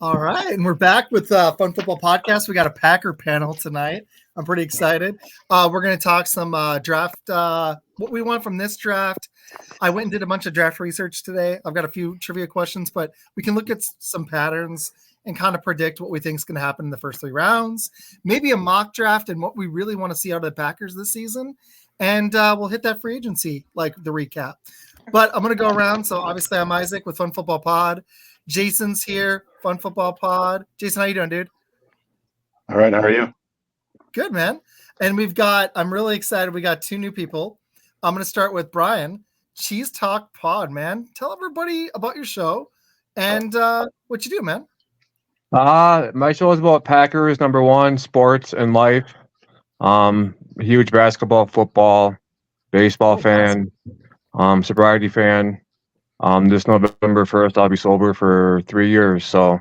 All right, and we're back with Fun Football Podcast. We got a Packer panel tonight. I'm pretty excited. We're going to talk some draft, what we want from this draft. I went and did a bunch of draft research today. I've got a few trivia questions, but we can look at some patterns and kind of predict what we think is going to happen in the first 3 rounds. Maybe a mock draft and what we really want to see out of the Packers this season. And we'll hit that free agency, like the recap. But I'm going to go around. So obviously I'm Isaac with Fun Football Pod. Jason's here, Fun Football Pod. Jason, how you doing, dude? All right, how are you? Good, man. And I'm really excited. We got 2 new people. I'm going to start with Brian. Cheese Talk Pod, man. Tell everybody about your show and what you do, man. My show is about Packers, number 1, sports and life. Huge basketball, football, baseball fan, sobriety fan. This November 1st, I'll be sober for 3 years. So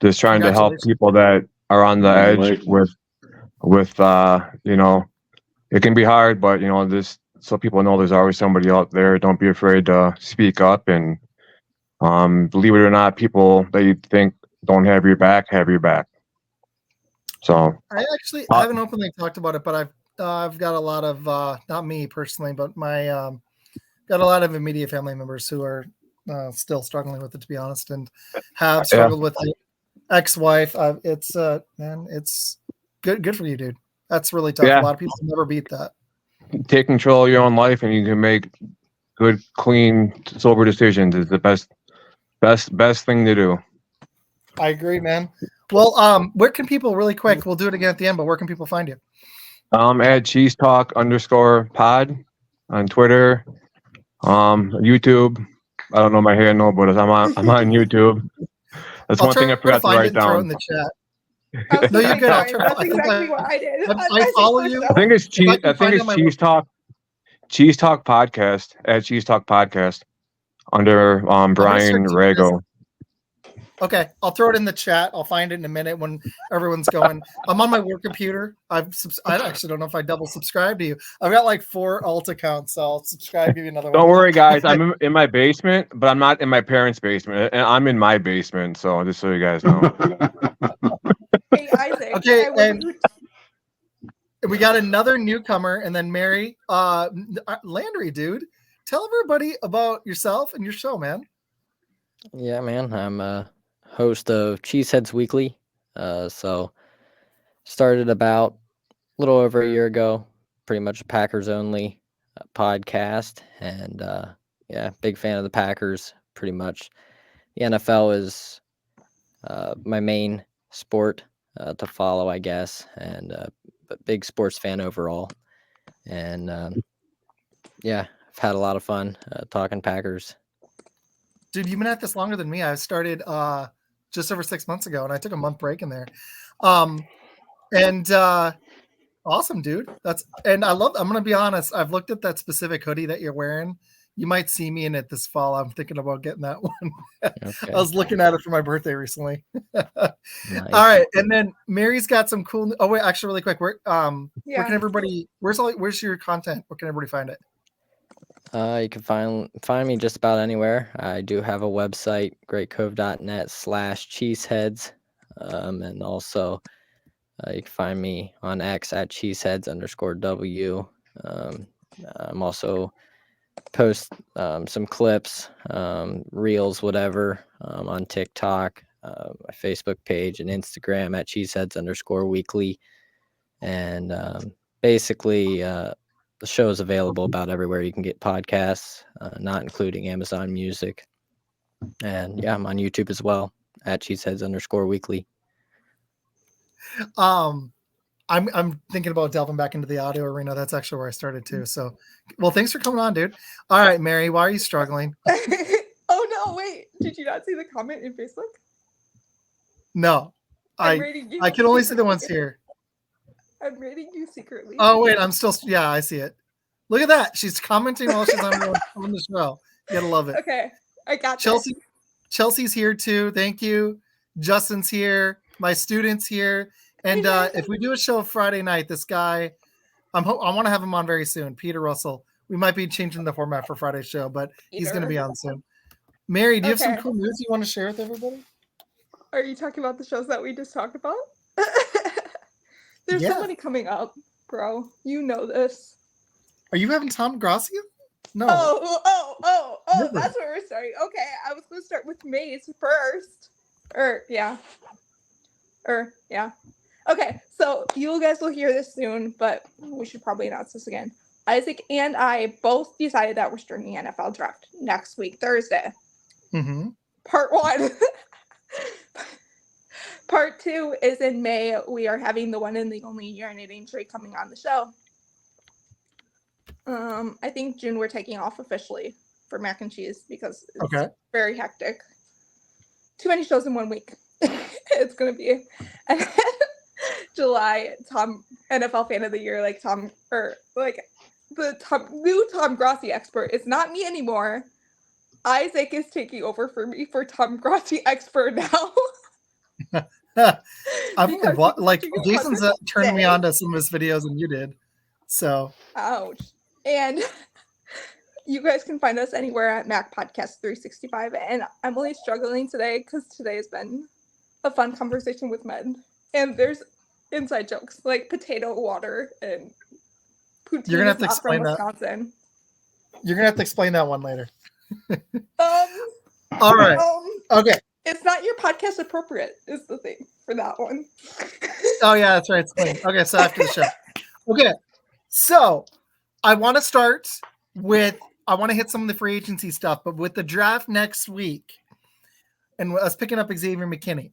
just trying to help people that are on the edge with it can be hard, but this, so people know there's always somebody out there. Don't be afraid to speak up, and believe it or not, people that you think don't have your back have your back. So I haven't openly talked about it, but I've got a lot of not me personally, but my got a lot of immediate family members who are still struggling with it, to be honest, and have struggled with it. Ex-wife. It's good for you, dude. That's really tough. A lot of people never beat that. Take control of your own life, and you can make good, clean, sober decisions. Is the best thing to do. I agree, man. Well, where can people, really quick, we'll do it again at the end, but where can people find you? At Cheese Talk _pod on Twitter, YouTube. I don't know my handle, but I'm on YouTube. That's one thing I forgot to write down. In the chat. No, you're good. That's exactly what I did. I follow you. I think it's Cheese. I think it's Cheese Talk. Cheese Talk Podcast at Cheese Talk Podcast under Brian Rago. Okay, I'll throw it in the chat. I'll find it in a minute when everyone's going. I'm on my work computer. I actually don't know if I double subscribe to you. I've got like 4 alt accounts, so I'll subscribe to you another one. Don't worry, guys. I'm in my basement, but I'm not in my parents' basement. And I'm in my basement, so just so you guys know. Hey, Isaac. Okay, and we got another newcomer, and then Mary Landry, dude. Tell everybody about yourself and your show, man. Yeah, man. I'm a host of Cheeseheads Weekly. So started about a little over a year ago, pretty much a Packers only podcast. And big fan of the Packers, pretty much. The NFL is my main sport to follow, I guess, and but big sports fan overall. And I've had a lot of fun talking Packers. Dude, you've been at this longer than me. I started just over 6 months ago, and I took a month break in there. Awesome, dude. I'm gonna be honest. I've looked at that specific hoodie that you're wearing. You might see me in it this fall. I'm thinking about getting that one. Okay. I was looking at it for my birthday recently. Nice. All right, and then Mary's got some cool. Oh wait, actually, really quick. Where can everybody? Where's your content? Where can everybody find it? You can find me just about anywhere. I do have a website, greatcove.net/cheeseheads. And also you can find me on X at cheeseheads_W. I'm also post some clips, reels, whatever, on TikTok, my Facebook page and Instagram at cheeseheads_weekly. And basically, the show is available about everywhere you can get podcasts, not including Amazon Music. And I'm on YouTube as well at cheeseheads_weekly. I'm thinking about delving back into the audio arena. That's actually where I started too. So, well, thanks for coming on, dude. All right, Mary, why are you struggling? Oh no, wait. Did you not see the comment in Facebook? No, I can only see the ones here. I'm rating you secretly. Oh wait, I see it. Look at that. She's commenting while she's on the show. You gotta love it. Okay, I got Chelsea's here too. Thank you. Justin's here. My student's here. And if we do a show Friday night, this guy, I want to have him on very soon. Peter Russell. We might be changing the format for Friday's show, but he's going to be on soon. Mary, do you have some cool news you want to share with everybody? Are you talking about the shows that we just talked about? There's Yeah. so many coming up, bro. You know this. Are you having Tom Grossi? No. Oh, Never. that's where we're starting. Okay, I was going to start with Maze first. Yeah. Okay, so you guys will hear this soon, but we should probably announce this again. Isaac and I both decided that we're starting the NFL draft next week, Thursday. Mm-hmm. Part 1. Part 2 is in May. We are having the one and the only urinating Trey coming on the show. I think June we're taking off officially for mac and cheese because it's very hectic. Too many shows in 1 week. It's gonna be. And then July, NFL Fan of the Year, new Tom Grossi expert. It's not me anymore. Isaac is taking over for me for Tom Grossi expert now. Jason's turned me on to some of his videos and you did. So ouch. And you guys can find us anywhere at Mac Podcast 365. And I'm only struggling today because today has been a fun conversation with men. And there's inside jokes like potato water and poutine. You're gonna have to not from explain that. Wisconsin. You're gonna have to explain that one later. All right. Okay. It's not your podcast appropriate is the thing for that one. Oh yeah, that's right. Okay, so after the show. Okay, so I want to start with I want to hit some of the free agency stuff, but with the draft next week, and us picking up Xavier McKinney,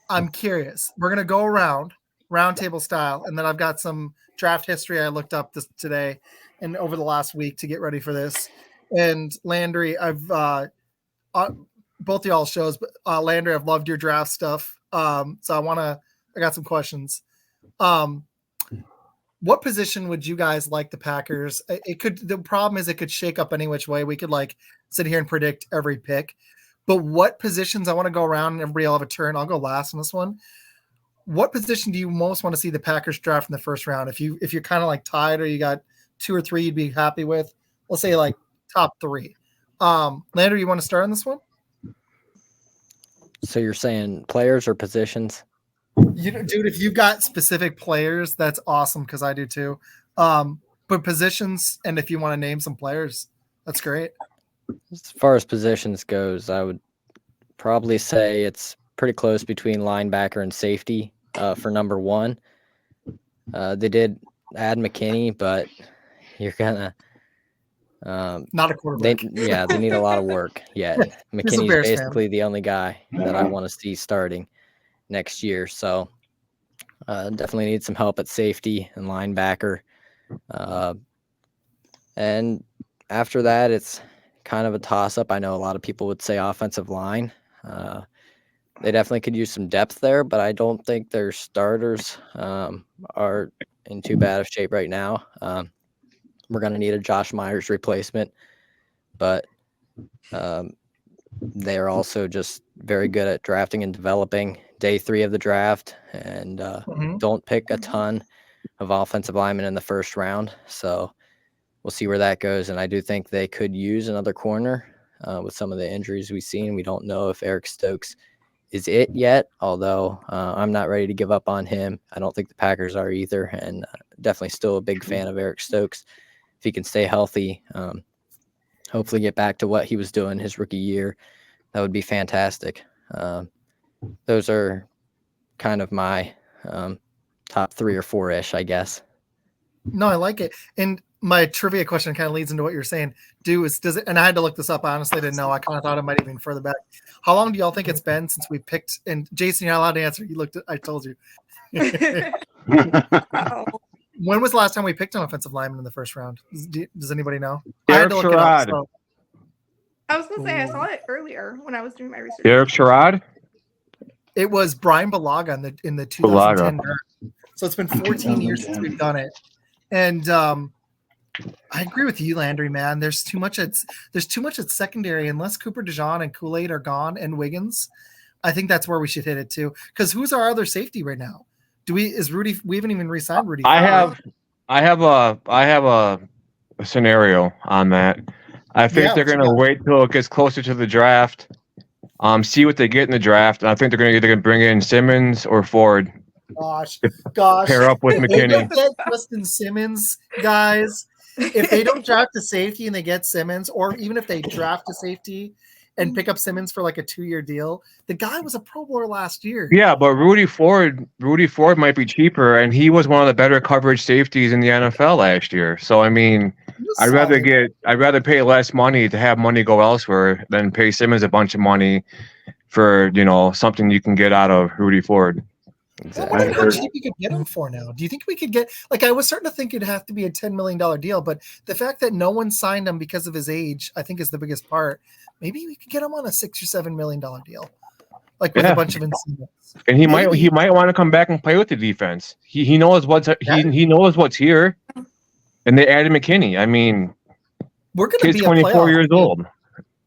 I'm curious. We're gonna go around roundtable style, and then I've got some draft history I looked up today and over the last week to get ready for this. And Landry, I've both y'all shows, but Landry, I've loved your draft stuff. So I got some questions. What position would you guys like the Packers? The problem is it could shake up any which way. We could sit here and predict every pick, but what positions I want to go around and everybody will have a turn. I'll go last on this one. What position do you most want to see the Packers draft in the first round? If you're kind of tied or you got 2 or 3 you'd be happy with, let's say top 3. Landry, you want to start on this one? So you're saying players or positions? Dude, if you've got specific players, that's awesome because I do too. But positions, and if you want to name some players, that's great. As far as positions goes, I would probably say it's pretty close between linebacker and safety for number 1. They did add McKinney, but you're gonna not a quarterback. They need a lot of work yet. McKinney's basically the only guy that I want to see starting next year. So definitely need some help at safety and linebacker. And after that, it's kind of a toss-up. I know a lot of people would say offensive line. They definitely could use some depth there, but I don't think their starters are in too bad of shape right now. We're going to need a Josh Myers replacement, but they're also just very good at drafting and developing day 3 of the draft, and don't pick a ton of offensive linemen in the first round. So we'll see where that goes. And I do think they could use another corner with some of the injuries we've seen. We don't know if Eric Stokes is it yet, although I'm not ready to give up on him. I don't think the Packers are either, and definitely still a big fan of Eric Stokes. If he can stay healthy, hopefully get back to what he was doing his rookie year, that would be fantastic. Those are kind of my top 3 or 4-ish, I guess. No, I like it. And my trivia question kind of leads into what you're saying. Does it? And I had to look this up. I honestly didn't know. I kind of thought it might even further back. How long do y'all think it's been since we picked? And Jason, you're not allowed to answer. You looked. I told you. When was the last time we picked an offensive lineman in the first round? Does anybody know? Eric I had to look it up. So. I was gonna say I saw it earlier when I was doing my research. Derek Sherrod? It was Brian Balaga in the 2010 draft. So it's been 14 years since we've done it. And I agree with you, Landry, man. There's too much at secondary. Unless Cooper DeJean and Kool-Aid are gone and Wiggins, I think that's where we should hit it too. Because who's our other safety right now? Is Rudy? We haven't even re-signed Rudy. I have a scenario on that. I think they're going to wait till it gets closer to the draft see what they get in the draft. And I think they're either going to bring in Simmons or Ford. Gosh. Pair up with If McKinney. they get Justin Simmons, guys, if they don't draft a safety and they get Simmons, or even if they draft a safety and pick up Simmons for like a 2-year deal, the guy was a Pro Bowler last year. Yeah, but Rudy Ford might be cheaper, and he was one of the better coverage safeties in the NFL last year. So I mean, I'd rather pay less money to have money go elsewhere than pay Simmons a bunch of money for something you can get out of Rudy Ford. I wonder how cheap you could get him for now. Do you think we could get, like, I was starting to think it'd have to be a $10 million deal, but the fact that no one signed him because of his age, I think is the biggest part. Maybe we could get him on a $6 or $7 million deal, like with a bunch of incentives. And he might want to come back and play with the defense. He knows he knows what's here, and they added McKinney. I mean, we're going to be 24 years old.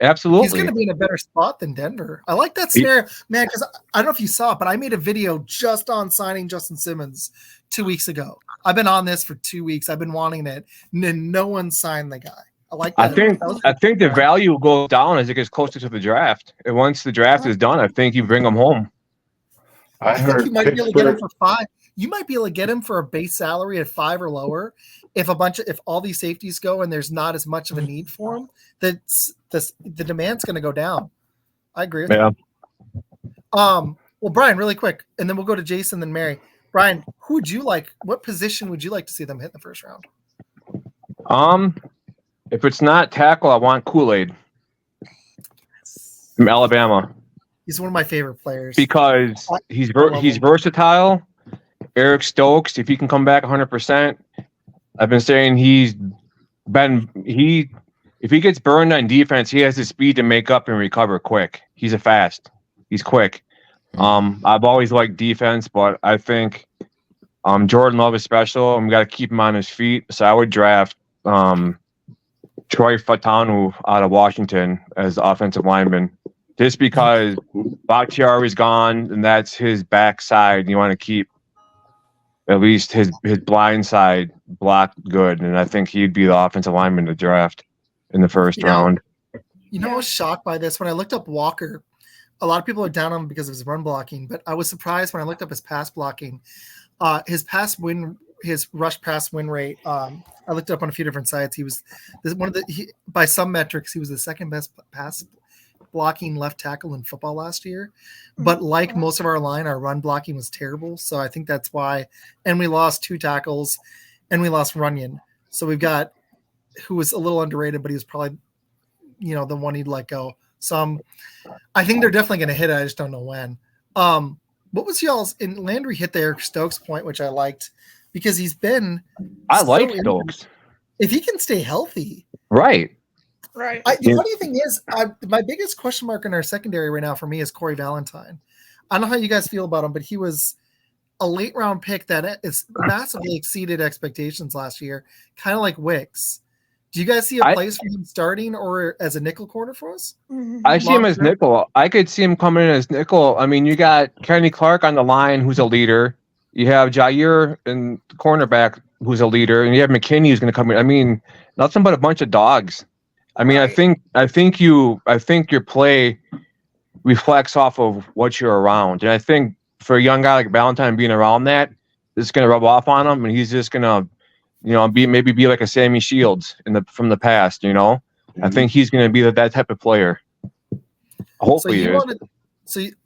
Absolutely. He's going to be in a better spot than Denver. I like that scenario, man, because I don't know if you saw it, but I made a video just on signing Justin Simmons 2 weeks ago. I've been on this for 2 weeks. I've been wanting it, and no one signed the guy. I like that. I think the value will go down as it gets closer to the draft. And once the draft is done, I think you bring him home. I think you might be able to get him for $5. You might be able to get him for a base salary at $5 or lower. If all these safeties go and there's not as much of a need for them, the demand's going to go down. I agree with you. Well, Brian, really quick, and then we'll go to Jason, then Mary. Brian, who would you like? What position would you like to see them hit in the first round? If it's not tackle, I want Kool-Aid from Alabama. He's one of my favorite players because he's versatile. Eric Stokes, if he can come back 100%, I've been saying if he gets burned on defense, he has the speed to make up and recover quick. He's he's quick. I've always liked defense, but I think Jordan Love is special, and we got to keep him on his feet. So I would draft Troy Fautanu out of Washington as offensive lineman, just because Bakhtiari is gone, and that's his backside. You want to keep at least his blind side blocked good, and I think he'd be the offensive lineman to draft in the first round. I was shocked by this when I looked up Walker. A lot of people are down on him because of his run blocking, but I was surprised when I looked up his pass blocking. His rush pass win rate. I looked it up on a few different sites. He was by some metrics, he was the second best pass blocking left tackle in football last year. But like most of our line, our run blocking was terrible. So I think that's why. And we lost 2 tackles, and we lost Runyon. So we've got who was a little underrated, but he was probably, the one he'd let go. So I think they're definitely going to hit it. I just don't know when. What was y'all's? And Landry hit the Eric Stokes point, which I liked because he's been. I like Stokes if he can stay healthy. Right. The funny thing is, my biggest question mark in our secondary right now for me is Corey Valentine. I don't know how you guys feel about him, but he was a late round pick that is massively exceeded expectations last year, kind of like Wicks. Do you guys see a place for him starting or as a nickel corner for us? I see him as nickel. I could see him coming in as nickel. I mean, you got Kenny Clark on the line, who's a leader. You have Jair in cornerback, who's a leader, and you have McKinney, who's going to come in. I mean, nothing but a bunch of dogs. I mean, right. I think your play reflects off of what you're around, and I think for a young guy like Valentine being around that, it's going to rub off on him, and he's just going to. Be like a Sammy Shields from the past. Mm-hmm. I think he's going to be that type of player. Hopefully,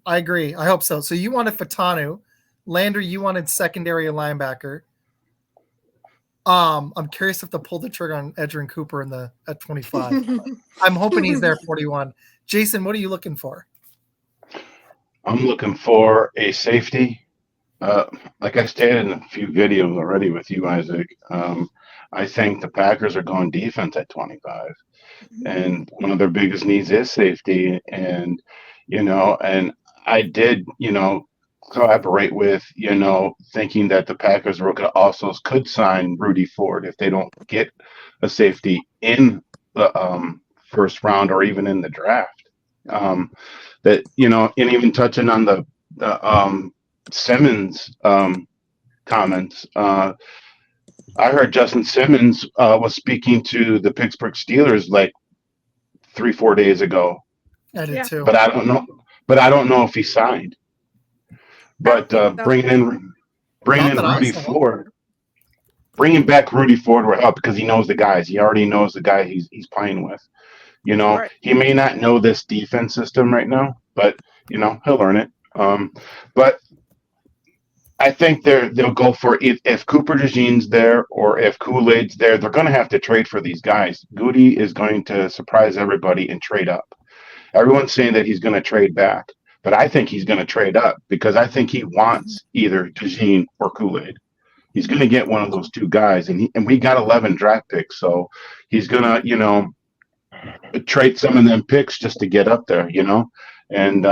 I agree. I hope so. So you wanted Fautanu, Landry. You wanted secondary linebacker. I'm curious if they'll pull the trigger on Edgerrin Cooper at 25. I'm hoping he's there at 41. Jason, what are you looking for? I'm looking for a safety. Like I stated in a few videos already with you, Isaac, I think the Packers are going defense at 25. And one of their biggest needs is safety. And, and I did, collaborate with, thinking that the Packers could sign Rudy Ford if they don't get a safety in the first round or even in the draft. And even touching on the Simmons comments. I heard Justin Simmons was speaking to the Pittsburgh Steelers like 3-4 days ago, I did Yeah. too. but I don't know. But I don't know if he signed. But think so. bringing in Not that I Rudy saw. Ford, bringing back Rudy Ford will help because he knows the guys. He already knows the guy he's playing with. You know, Right. he may not know this defense system right now, but you know he'll learn it. But I think they'll go for if Cooper DeJean's there or if Kool-Aid's there, they're going to have to trade for these guys. Goody is going to surprise everybody and trade up. Everyone's saying that he's going to trade back, but I think he's going to trade up because I think he wants either DeJean or Kool-Aid. He's going to get one of those two guys, and we got 11 draft picks, so he's going to trade some of them picks just to get up there, and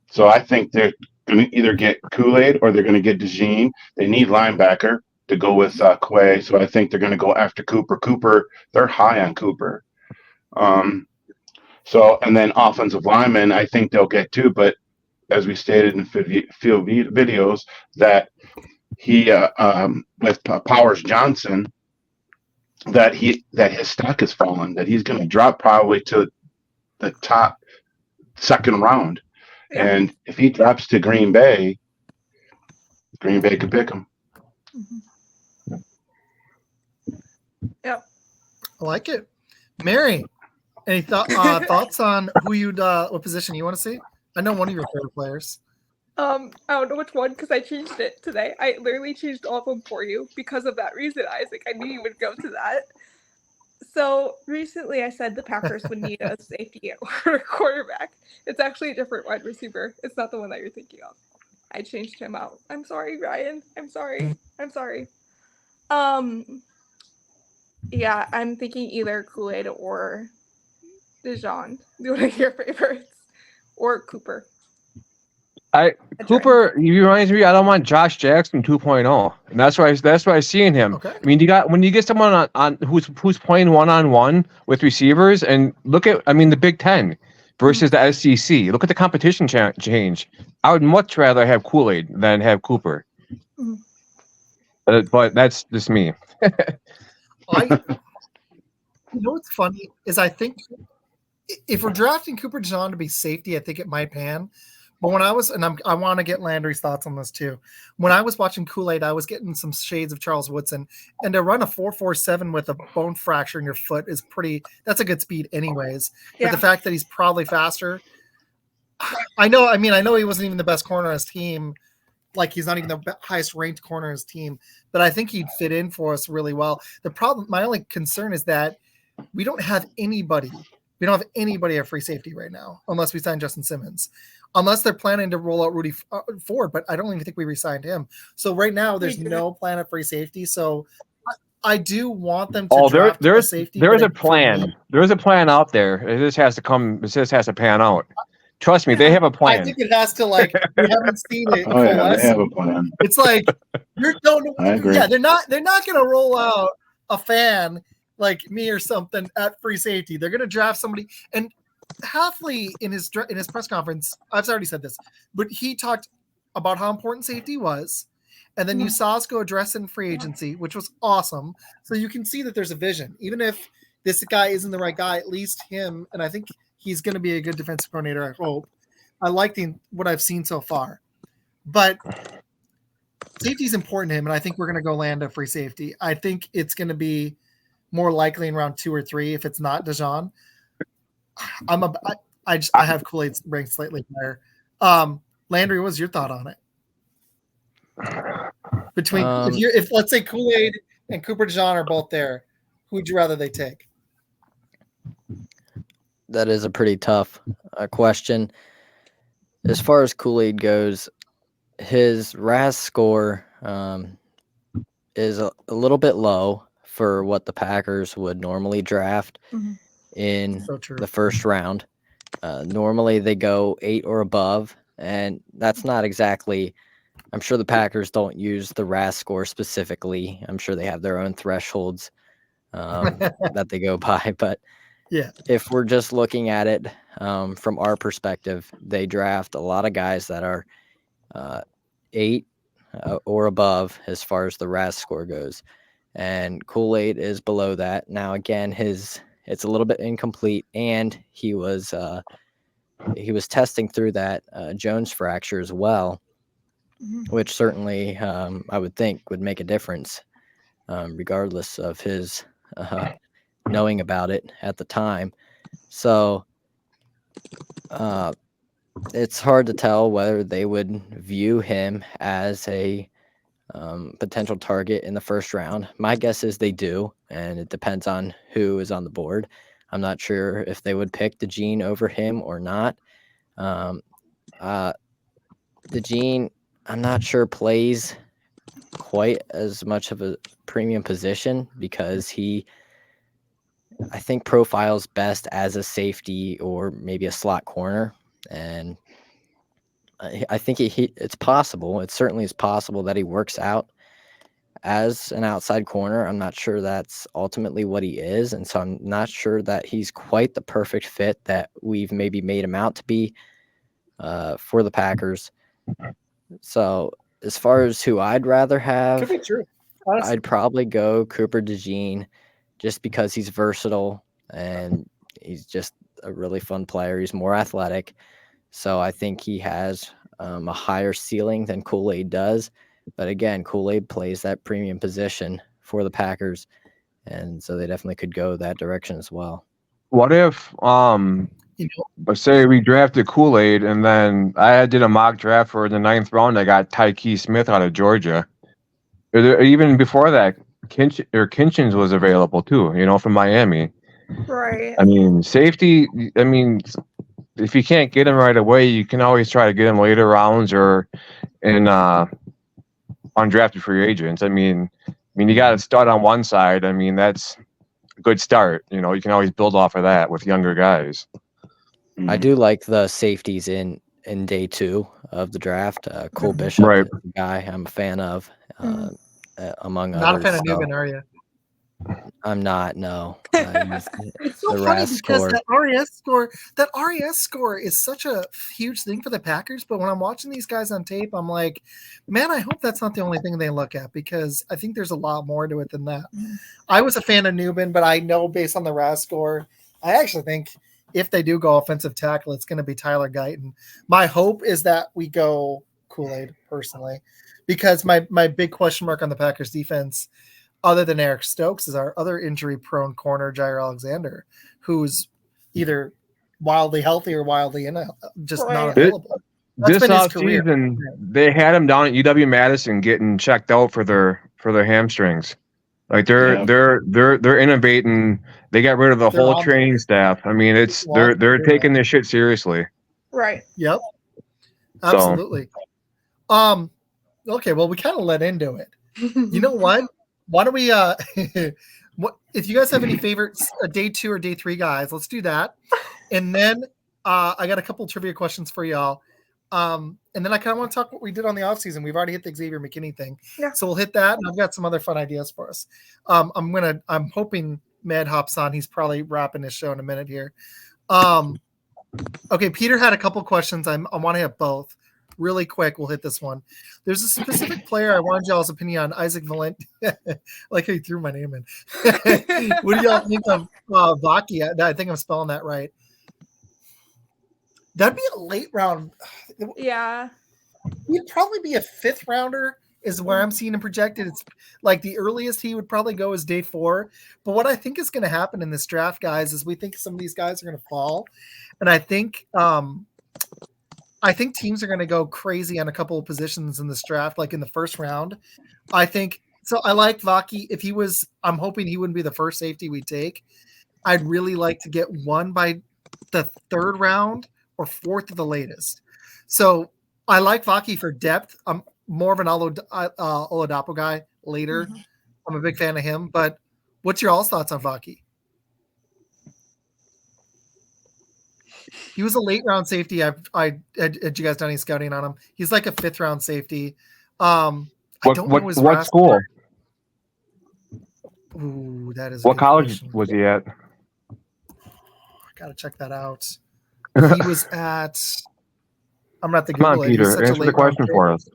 so I think they're going to either get Kool-Aid or they're going to get DeJean. They need linebacker to go with Quay, so I think they're going to go after Cooper. They're high on Cooper. So, and then offensive linemen, I think they'll get two, but as we stated in field videos, that he with Powers Johnson, that his stock has fallen, that he's going to drop probably to the top second round. Yeah. And if he drops to Green Bay could pick him. Yep. I like it. Mary, any thoughts on who you'd what position you want to see? I know one of your favorite players. I don't know which one because I changed it today. I literally changed all of them for you because of that reason, Isaac. I knew you would go to that. So recently I said the Packers would need a safety or a quarterback. It's actually a different wide receiver. It's not the one that you're thinking of. I changed him out. I'm sorry, Ryan. I'm sorry. Yeah, I'm thinking either Kool-Aid or DeJean. One of your favorites. Or Cooper. Cooper, he reminds me. I don't want Josh Jackson 2.0, and that's why I see in him. Okay. I mean, when you get someone on who's playing 1-on-1 with receivers, and look at the Big Ten versus the SEC. Look at the competition change. I would much rather have Kool-Aid than have Cooper. But that's just me. What's funny is I think if we're drafting Cooper DeJean to be safety, I think it might pan. But when I want to get Landry's thoughts on this too. When I was watching Kool-Aid, I was getting some shades of Charles Woodson, and to run a 4.47 with a bone fracture in your foot that's a good speed anyways. Yeah. But the fact that he's probably faster, I know he wasn't even the best corner on his team. Like he's not even the highest ranked corner on his team, but I think he'd fit in for us really well. My only concern is that we don't have anybody. We don't have anybody at free safety right now, unless we sign Justin Simmons. Unless they're planning to roll out Rudy Ford, but I don't even think we re-signed him. So right now, there's no plan at free safety. So I do want them to draft a safety. There's a plan. There's a plan out there. It just has to come. It just has to pan out. Trust me, they have a plan. I think it has to we haven't seen it. Oh yeah, they have a plan. It's like I agree. Yeah, they're not going to roll out a fan like me or something at free safety. They're going to draft somebody. And Hafley in his press conference, I've already said this, but he talked about how important safety was, and then you saw us go address in free agency, which was awesome. So you can see that there's a vision, even if this guy isn't the right guy. At least him, and I think he's going to be a good defensive coordinator. I hope. I like what I've seen so far, but safety is important to him, and I think we're going to go land a free safety. I think it's going to be more likely in round 2 or 3 if it's not DeJean. I have Kool-Aid ranked slightly higher. Landry, what's your thought on it? Between if let's say Kool-Aid and Cooper DeJean are both there, who would you rather they take? That is a pretty tough question. As far as Kool-Aid goes, his RAS score is a little bit low for what the Packers would normally draft in the first round. Normally they go 8 or above, and that's not exactly. I'm sure the Packers don't use the RAS score specifically. I'm sure they have their own thresholds that they go by. But yeah, if we're just looking at it from our perspective, they draft a lot of guys that are 8 or above as far as the RAS score goes. And Kool-Aid is below that. Now, again, it's a little bit incomplete, and he was he was testing through that Jones fracture as well, which certainly I would think would make a difference, regardless of his knowing about it at the time. So it's hard to tell whether they would view him as a potential target in the first round. My guess is they do, and it depends on who is on the board. I'm not sure if they would pick DeJean over him or not. DeJean, I'm not sure plays quite as much of a premium position because I think profiles best as a safety or maybe a slot corner. And I think it's possible. It certainly is possible that he works out as an outside corner. I'm not sure that's ultimately what he is. And so I'm not sure that he's quite the perfect fit that we've maybe made him out to be for the Packers. So as far as who I'd rather have, Could be true. Honestly. I'd probably go Cooper DeJean just because he's versatile and he's just a really fun player. He's more athletic. So I think he has a higher ceiling than Kool-Aid does. But again, Kool-Aid plays that premium position for the Packers. And so they definitely could go that direction as well. What if, let's say we drafted Kool-Aid and then I did a mock draft for the 9th round. I got Tyke Smith out of Georgia. Even before that, Kinchins was available too, from Miami. Right. I mean, safety, if you can't get him right away, you can always try to get him later rounds or in undrafted free agents. You got to start on one side. That's a good start. You can always build off of that with younger guys. I do like the safeties in day 2 of the draft. Cole Bishop Right. is a guy I'm a fan of, among Not others. a fan of so Newman, are you? I'm not, no. It's so the funny RAS because score. that RAS score is such a huge thing for the Packers. But when I'm watching these guys on tape, I'm like, man, I hope that's not the only thing they look at because I think there's a lot more to it than that. I was a fan of Newman, but I know based on the RAS score, I actually think if they do go offensive tackle, it's going to be Tyler Guyton. My hope is that we go Kool-Aid personally, because my big question mark on the Packers defense, other than Eric Stokes, is our other injury-prone corner, Jair Alexander, who's either wildly healthy or wildly just not available. That's This been his career. offseason, they had him down at UW-Madison getting checked out for their hamstrings. Like they're innovating. They got rid of the whole training staff. They're taking this shit seriously. Right. Yep. Absolutely. Okay, well, we kind of led into it. You know what? Why don't we what if you guys have any favorites day 2 or day 3 guys, let's do that. And then I got a couple trivia questions for y'all. And then I kind of want to talk what we did on the offseason. We've already hit the Xavier McKinney thing. Yeah. So we'll hit that, and I've got some other fun ideas for us. I'm hoping Mad hops on. He's probably wrapping his show in a minute here. Okay, Peter had a couple questions. I want to have both. Really quick, we'll hit this one. There's a specific player I wanted y'all's opinion on, Isaac Valenti. Like how you threw my name in. What do y'all think of Vaki? I think I'm spelling that right. That'd be a late round. Yeah. He'd probably be a 5th rounder is where I'm seeing him projected. It's like the earliest he would probably go is day 4. But what I think is going to happen in this draft, guys, is we think some of these guys are going to fall. And I think teams are going to go crazy on a couple of positions in this draft, like in the 1st round. I like Vaki. I'm hoping he wouldn't be the first safety we take. I'd really like to get one by the 3rd round or 4th at the latest. So I like Vaki for depth. I'm more of an Oladapo guy later. Mm-hmm. I'm a big fan of him. But what's your all's thoughts on Vaki? He was a late round safety. Had you guys done any scouting on him? He's like a 5th round safety. I don't know his what school? Ooh, that is. What college was he at? I gotta check that out. He was at. I'm not the. Come on, Peter. Answer the question for us.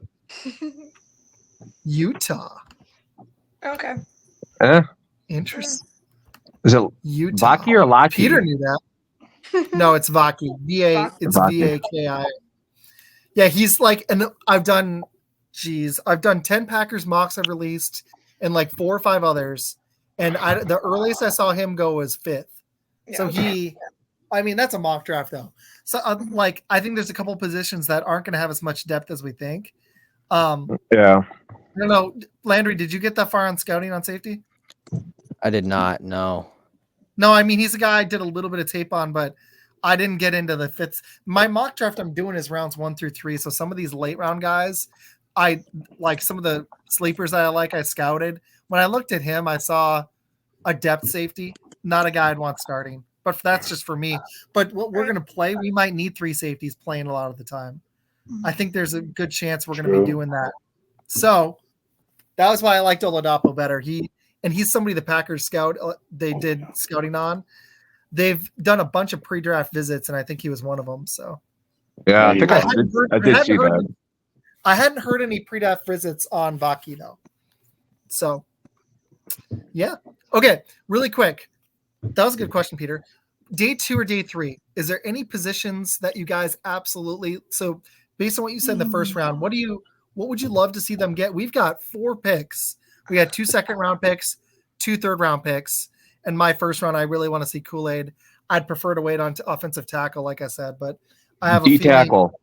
Utah. Okay. Interesting. Is it Utah? Vaki or Lachi? Peter knew that. No, it's Vaki. VA. It's Vaki. VAKI. Yeah, he's like, and I've done 10 Packers mocks I've released, and like 4 or 5 others, and the earliest I saw him go was 5th. So I mean, that's a mock draft though. So like, I think there's a couple positions that aren't going to have as much depth as we think. Yeah. I don't know, Landry, did you get that far on scouting on safety? I did not know. No, I mean, he's a guy I did a little bit of tape on, but I didn't get into the fits. My mock draft I'm doing is rounds 1 through 3. So some of these late round guys, I like some of the sleepers that I scouted. When I looked at him, I saw a depth safety, not a guy I'd want starting. But that's just for me. But what we're going to play, we might need 3 safeties playing a lot of the time. I think there's a good chance we're going to be doing that. So that was why I liked Oladapo better. He's somebody the Packers they did scouting on. They've done a bunch of pre-draft visits, and I think he was one of them. So Yeah, I think I did see heard, that. I hadn't heard any pre-draft visits on Vaki though. So yeah. Okay, really quick. That was a good question, Peter. Day 2 or day 3, is there any positions that you guys absolutely, so based on what you said in the first round, what would you love to see them get? We've got 4 picks. We had 2 second-round picks, 2 third-round picks, and my first round, I really want to see Kool-Aid. I'd prefer to wait on offensive tackle, like I said, but I have a feeling, D-tackle.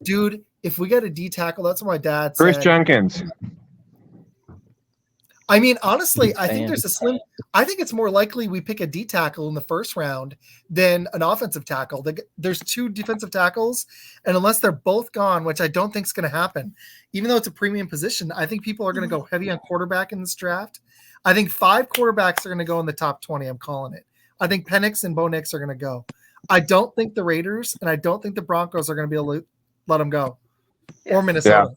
dude, if we get a D-tackle, that's what my dad Chris said. Jenkins. I mean, honestly, I think I think it's more likely we pick a D tackle in the first round than an offensive tackle. There's 2 defensive tackles, and unless they're both gone, which I don't think is going to happen, even though it's a premium position, I think people are going to go heavy on quarterback in this draft. I think 5 quarterbacks are going to go in the top 20. I'm calling it. I think Penix and Bo Nix are going to go. I don't think the Raiders and I don't think the Broncos are going to be able to let them go, or Minnesota. Yeah.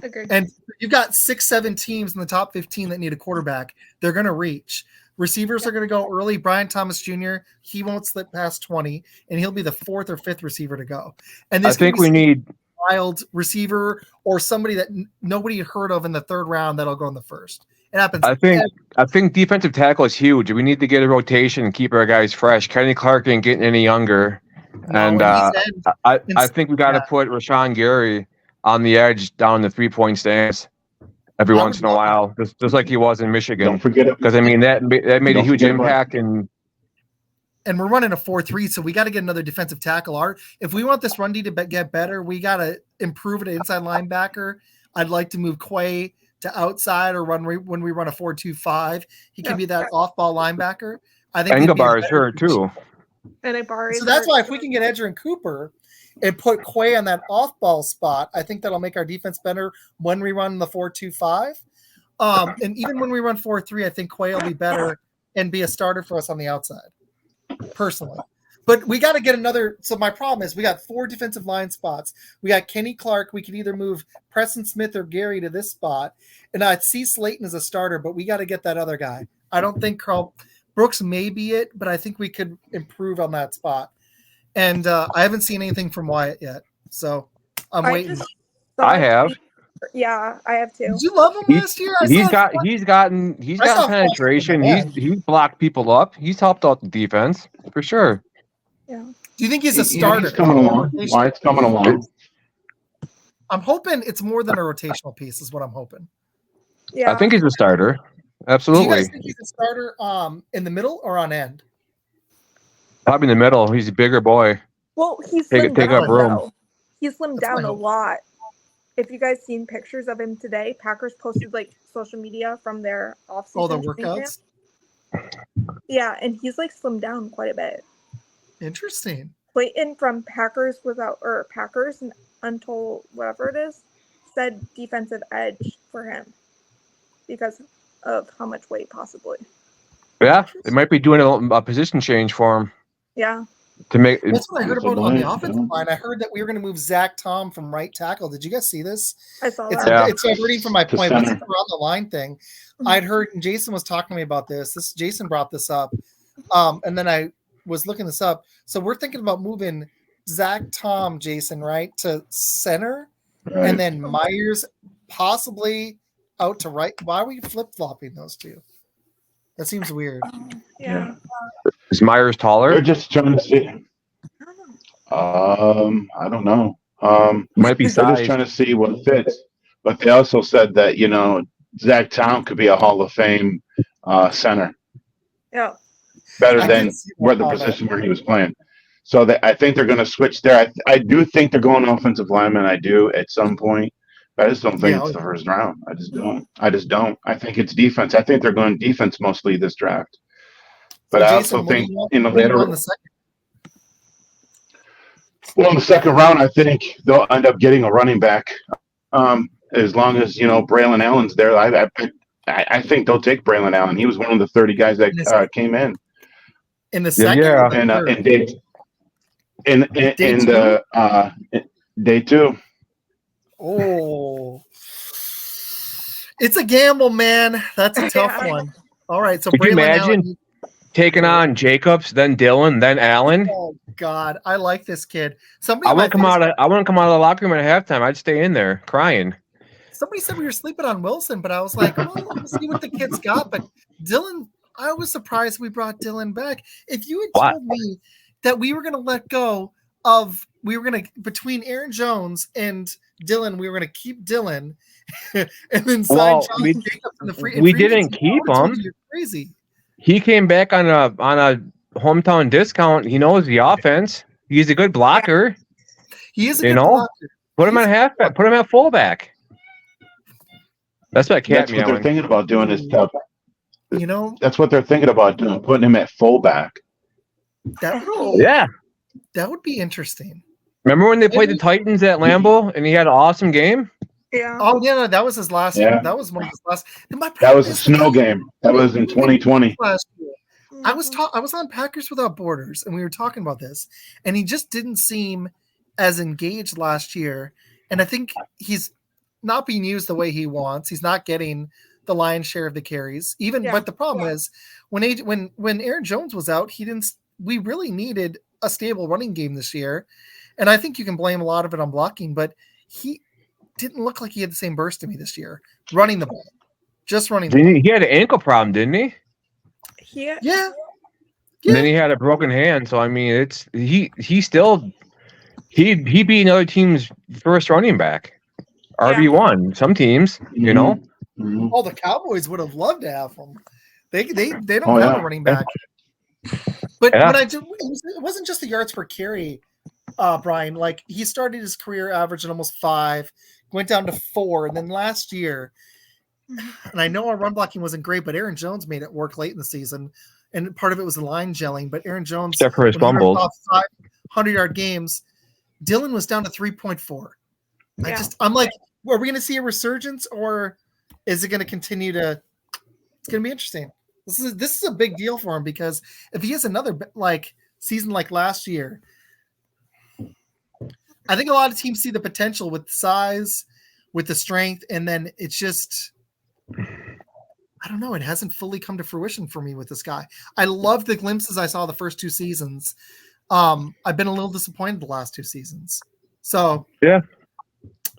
Agreed. And you've got 6-7 teams in the top 15 that need a quarterback. They're going to reach. Receivers are going to go early. Brian Thomas Jr., he won't slip past 20, and he'll be the 4th or 5th receiver to go. And I think we need wild receiver or somebody that nobody heard of in the 3rd round that'll go in the 1st. It happens. I think defensive tackle is huge. We need to get a rotation and keep our guys fresh. Kenny Clark ain't getting any younger. And I think we got to put Rashawn Gary on the edge down the 3-point stance every once in a while, just like he was in Michigan. Don't forget it. Because, I mean, that made a huge impact. And we're running a 4-3, so we got to get another defensive tackle. If we want this run D to get better, we got to improve it at inside linebacker. I'd like to move Quay to outside or when we run a 4-2-5. He can be that off-ball linebacker. I think Engelbar is hurt, too. So that's why if we can get Edger and Cooper and put Quay on that off-ball spot, I think that'll make our defense better when we run the 4-2-5. And even when we run 4-3, I think Quay will be better and be a starter for us on the outside, personally. But we got to get another. So my problem is we got 4 defensive line spots. We got Kenny Clark. We could either move Preston Smith or Gary to this spot. And I'd see Slayton as a starter, but we got to get that other guy. I don't think Carl Brooks may be it, but I think we could improve on that spot. And I haven't seen anything from Wyatt yet, so I'm waiting. I have. Yeah, I have too. Did you love him last year? He's gotten penetration. He's blocked people up. He's helped out the defense for sure. Yeah. Do you think he's a starter? He's coming along. Wyatt's coming along. I'm hoping it's more than a rotational piece, is what I'm hoping. Yeah. I think he's a starter. Absolutely. Do you guys think he's a starter in the middle or on end? Probably in the middle. He's a bigger boy. Well, he's take up room. He slimmed down a lot. If you guys seen pictures of him today, Packers posted like social media from their offseason. Oh, the workouts? Yeah, and he's like slimmed down quite a bit. Interesting. Clayton from Packers and Untold, whatever it is, said defensive edge for him because of how much weight possibly. Yeah, they might be doing a position change for him. Yeah. To make that's what I heard about on the offensive line. I heard that we were going to move Zach Tom from right tackle. Did you guys see this? I saw that. It's a reading from my point. It's around the line thing. I'd heard, and Jason was talking to me about this. Jason brought this up, and then I was looking this up. So we're thinking about moving Zach Tom, Jason, right to center, and then Myers possibly out to right. Why are we flip flopping those two? That seems weird. Yeah. Is Myers They're taller? just trying to see. I don't know. Might be They're just size. trying to see what fits. But they also said that Zach Town could be a Hall of Fame center, Yeah. better I than did see that where the comment. position where he was playing. So I think they're going to switch there. I do think they're going offensive lineman. I do at some point, but I just don't think Yeah. it's the first round. I just don't. I think it's defense. I think they're going defense mostly this draft. But I Jason, also what do think you want- in the what do you later, want in the second? well, in the second round, I think they'll end up getting a running back. As long as Braylon Allen's there, I think they'll take Braylon Allen. He was one of the 30 guys that came in. In the second yeah. or the And third? day two. Oh, it's a gamble, man. That's a tough Yeah. one. All right, so Could you Braylon imagine Allen. taking on Jacobs, then Dylan, then Allen? Oh God, I like this kid. I wouldn't come out of the locker room at halftime. I'd stay in there crying. Somebody said we were sleeping on Wilson, but I was like, well, let's see what the kid's got. But Dylan, I was surprised we brought Dylan back. If you had What? told me that we were going to let go of, between Aaron Jones and Dylan, we were going to keep Dylan and then sign Well, Josh we- Jacobs in the free. we in free didn't agency, keep I would've told him. you you're crazy. He came back on a hometown discount. He knows the offense. He's a good blocker. He is a You good know? blocker. Put him at halfback. Put him at fullback. That's what kept That's me what they're on. thinking about doing is tough. You know, That's what they're thinking about doing, putting him at fullback. that Yeah. that would be interesting. Remember when they played the Titans at Lambeau and he had an awesome game? Yeah. Oh yeah, no, that was his last. Yeah. That was one of his last. And my That problem was a is snow game. That was in 2020. last year. I was Mhm. I was on Packers Without Borders, and we were talking about this, and he just didn't seem as engaged last year. And I think he's not being used the way he wants. He's not getting the lion's share of the carries. Yeah. But the problem is when Aaron Jones was out, he didn't. We really needed a stable running game this year, and I think you can blame a lot of it on blocking, but he didn't look like he had the same burst to me this year running the ball, just running the ball. He had an ankle problem, didn't he? Yeah. Yeah. And then he had a broken hand. So I mean, it's he beat another team's first running back. RB1. Some teams, you know. Mhm. Oh, the Cowboys would have loved to have him. They don't Oh, have yeah. a running back. But Yeah. when it wasn't just the yards per carry, Brian. Like he started his career average at almost 5, went down to 4, and then last year, and I know our run blocking wasn't great, but Aaron Jones made it work late in the season, and part of it was the line gelling. But Aaron Jones, Except for his when he fumbles. off 500-yard games, Dylan was down to 3.4. Yeah. I'm like, are we going to see a resurgence, or is it going to continue to? It's going to be interesting. This is a big deal for him because if he has another season like last year, I think a lot of teams see the potential with size, with the strength, and then it's just, I don't know. It hasn't fully come to fruition for me with this guy. I love the glimpses I saw the first 2 seasons. I've been a little disappointed the last 2 seasons. So Yeah.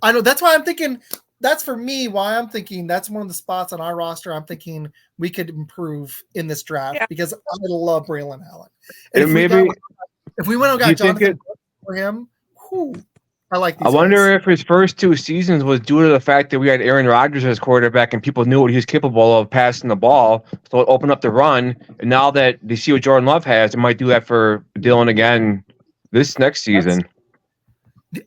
I know that's why I'm thinking. That's for me why I'm thinking that's one of the spots on our roster. I'm thinking we could improve in this draft Yeah. because I love Braylon Allen. And if we went and Do you got think Jonathan for him, I like these I wonder guys. if his first 2 seasons was due to the fact that we had Aaron Rodgers as quarterback and people knew what he was capable of passing the ball. So it opened up the run. And now that they see what Jordan Love has, it might do that for Dylan again this next season.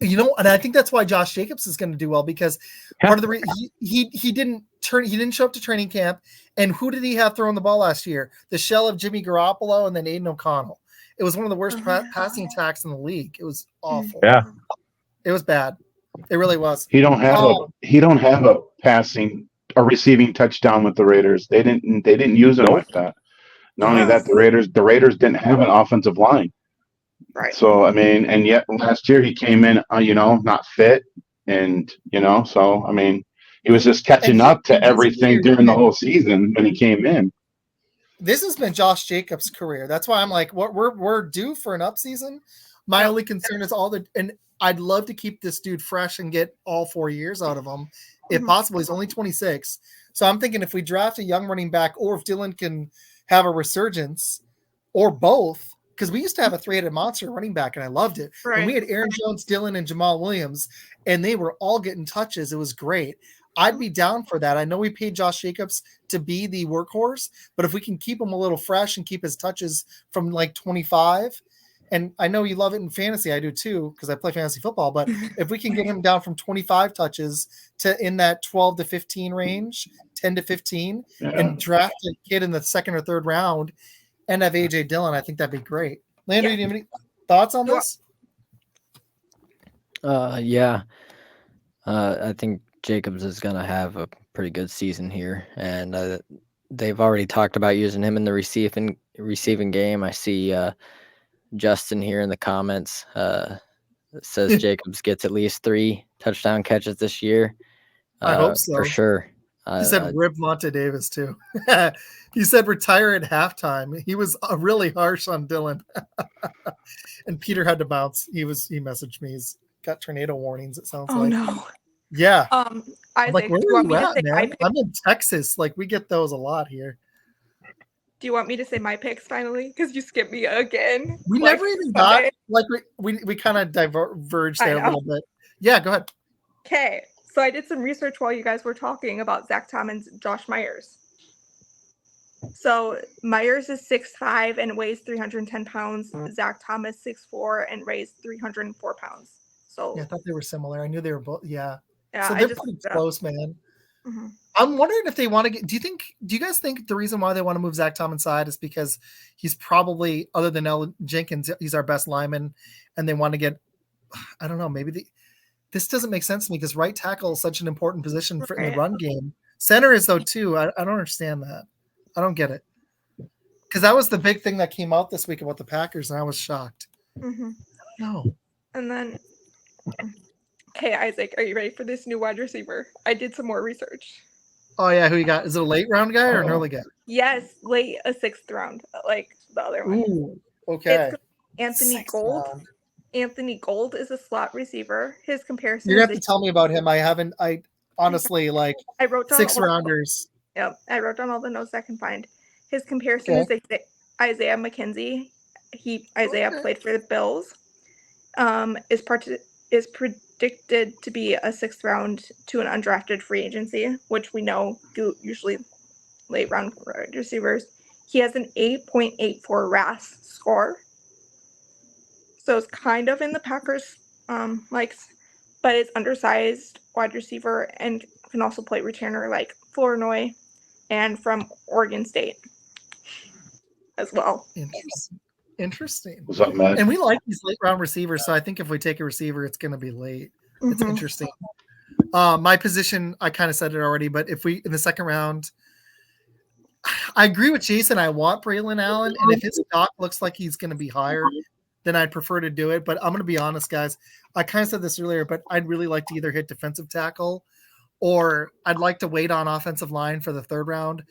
And I think that's why Josh Jacobs is going to do well because part of the he didn't show up to training camp. And who did he have throwing the ball last year? The shell of Jimmy Garoppolo and then Aiden O'Connell. It was one of the worst passing attacks in the league. It was awful. Yeah. It was bad. It really was. He don't have a passing or receiving touchdown with the Raiders. They didn't use him like that. Not only that, the Raiders didn't have an offensive line. Right. So I mean, and yet last year he came in, not fit, and so I mean, he was just catching up to everything during the whole season when he came in. This has been Josh Jacobs' career. That's why I'm like, what we're due for an up season. My only concern is and I'd love to keep this dude fresh and get all 4 years out of him, if possible. He's only 26, so I'm thinking if we draft a young running back, or if Dylan can have a resurgence, or both. Because we used to have a three-headed monster running back, and I loved it. Right. And we had Aaron Jones, Dylan, and Jamal Williams, and they were all getting touches. It was great. I'd be down for that. I know we paid Josh Jacobs to be the workhorse, but if we can keep him a little fresh and keep his touches from like 25, and I know you love it in fantasy, I do too, because I play fantasy football, but if we can get him down from 25 touches to in that 12 to 15 range, 10 to 15, and draft a kid in the second or third round and have AJ Dillon, I think that'd be great. Landry, do you have any thoughts on this? Yeah. I think Jacobs is going to have a pretty good season here, and they've already talked about using him in the receiving game. I see Justin here in the comments says Jacobs gets at least 3 touchdown catches this year. I hope so. For sure. He said rip Monte Davis too. He said retire at halftime. He was really harsh on Dylan. And Peter had to bounce. He messaged me. He's got tornado warnings, it sounds like. Oh no. Yeah. Isaac, Like, where do you are want you me to at, say my man? pick? I'm in Texas. Like, we get those a lot here. Do you want me to say my picks finally? Because you skipped me again. We like, never even got, Sunday. like, we kind of diverged I there a know. little bit. Yeah, go ahead. Okay, so I did some research while you guys were talking about Zach Tom and Josh Myers. So Myers is 6'5" and weighs 310 pounds. Zach Tom is 6'4" and weighs 304 pounds. So Yeah, I thought they were similar. I knew they were both. Yeah. yeah, So I they're just pretty looked it up. close, man. Mhm. I'm wondering if they want to get. Do you guys think the reason why they want to move Zach Tom inside is because he's probably, other than Ellen Jenkins, he's our best lineman, and they want to get. I don't know. Maybe this doesn't make sense to me because right tackle is such an important position in the Right. run game. Center is though too. I don't understand that. I don't get it. Because that was the big thing that came out this week about the Packers, and I was shocked. Mhm. No. And then, okay, Isaac, are you ready for this new wide receiver? I did some more research. Oh yeah, who you got? Is it a late round guy or an early guy? Yes, late a 6th round, like the other one. Ooh. Okay. It's Anthony Sixth Gold. round. Anthony Gold is a slot receiver. His comparison You're is gonna have to tell me about him. I honestly like I wrote down 6 all- Rounders. Yep, I wrote down all the notes I can find. His comparison is Isaiah McKenzie. Isaiah Okay. played for the Bills. Is predicted to be a 6th round to an undrafted free agency, which we know do usually late round wide receivers. He has an 8.84 RAS score. So it's kind of in the Packers likes, but it's undersized wide receiver and can also play returner like Flournoy and from Oregon State as well. Interesting. What's up, Matt? And we like these late round receivers, so I think if we take a receiver, it's going to be late. It's Mhm. interesting. My position, I kind of said it already, but if we in the second round, I agree with Jason. I want Braylon Allen, and if his stock looks like he's going to be higher, then I'd prefer to do it. But I'm going to be honest, guys. I kind of said this earlier, but I'd really like to either hit defensive tackle, or I'd like to wait on offensive line for the 3rd round.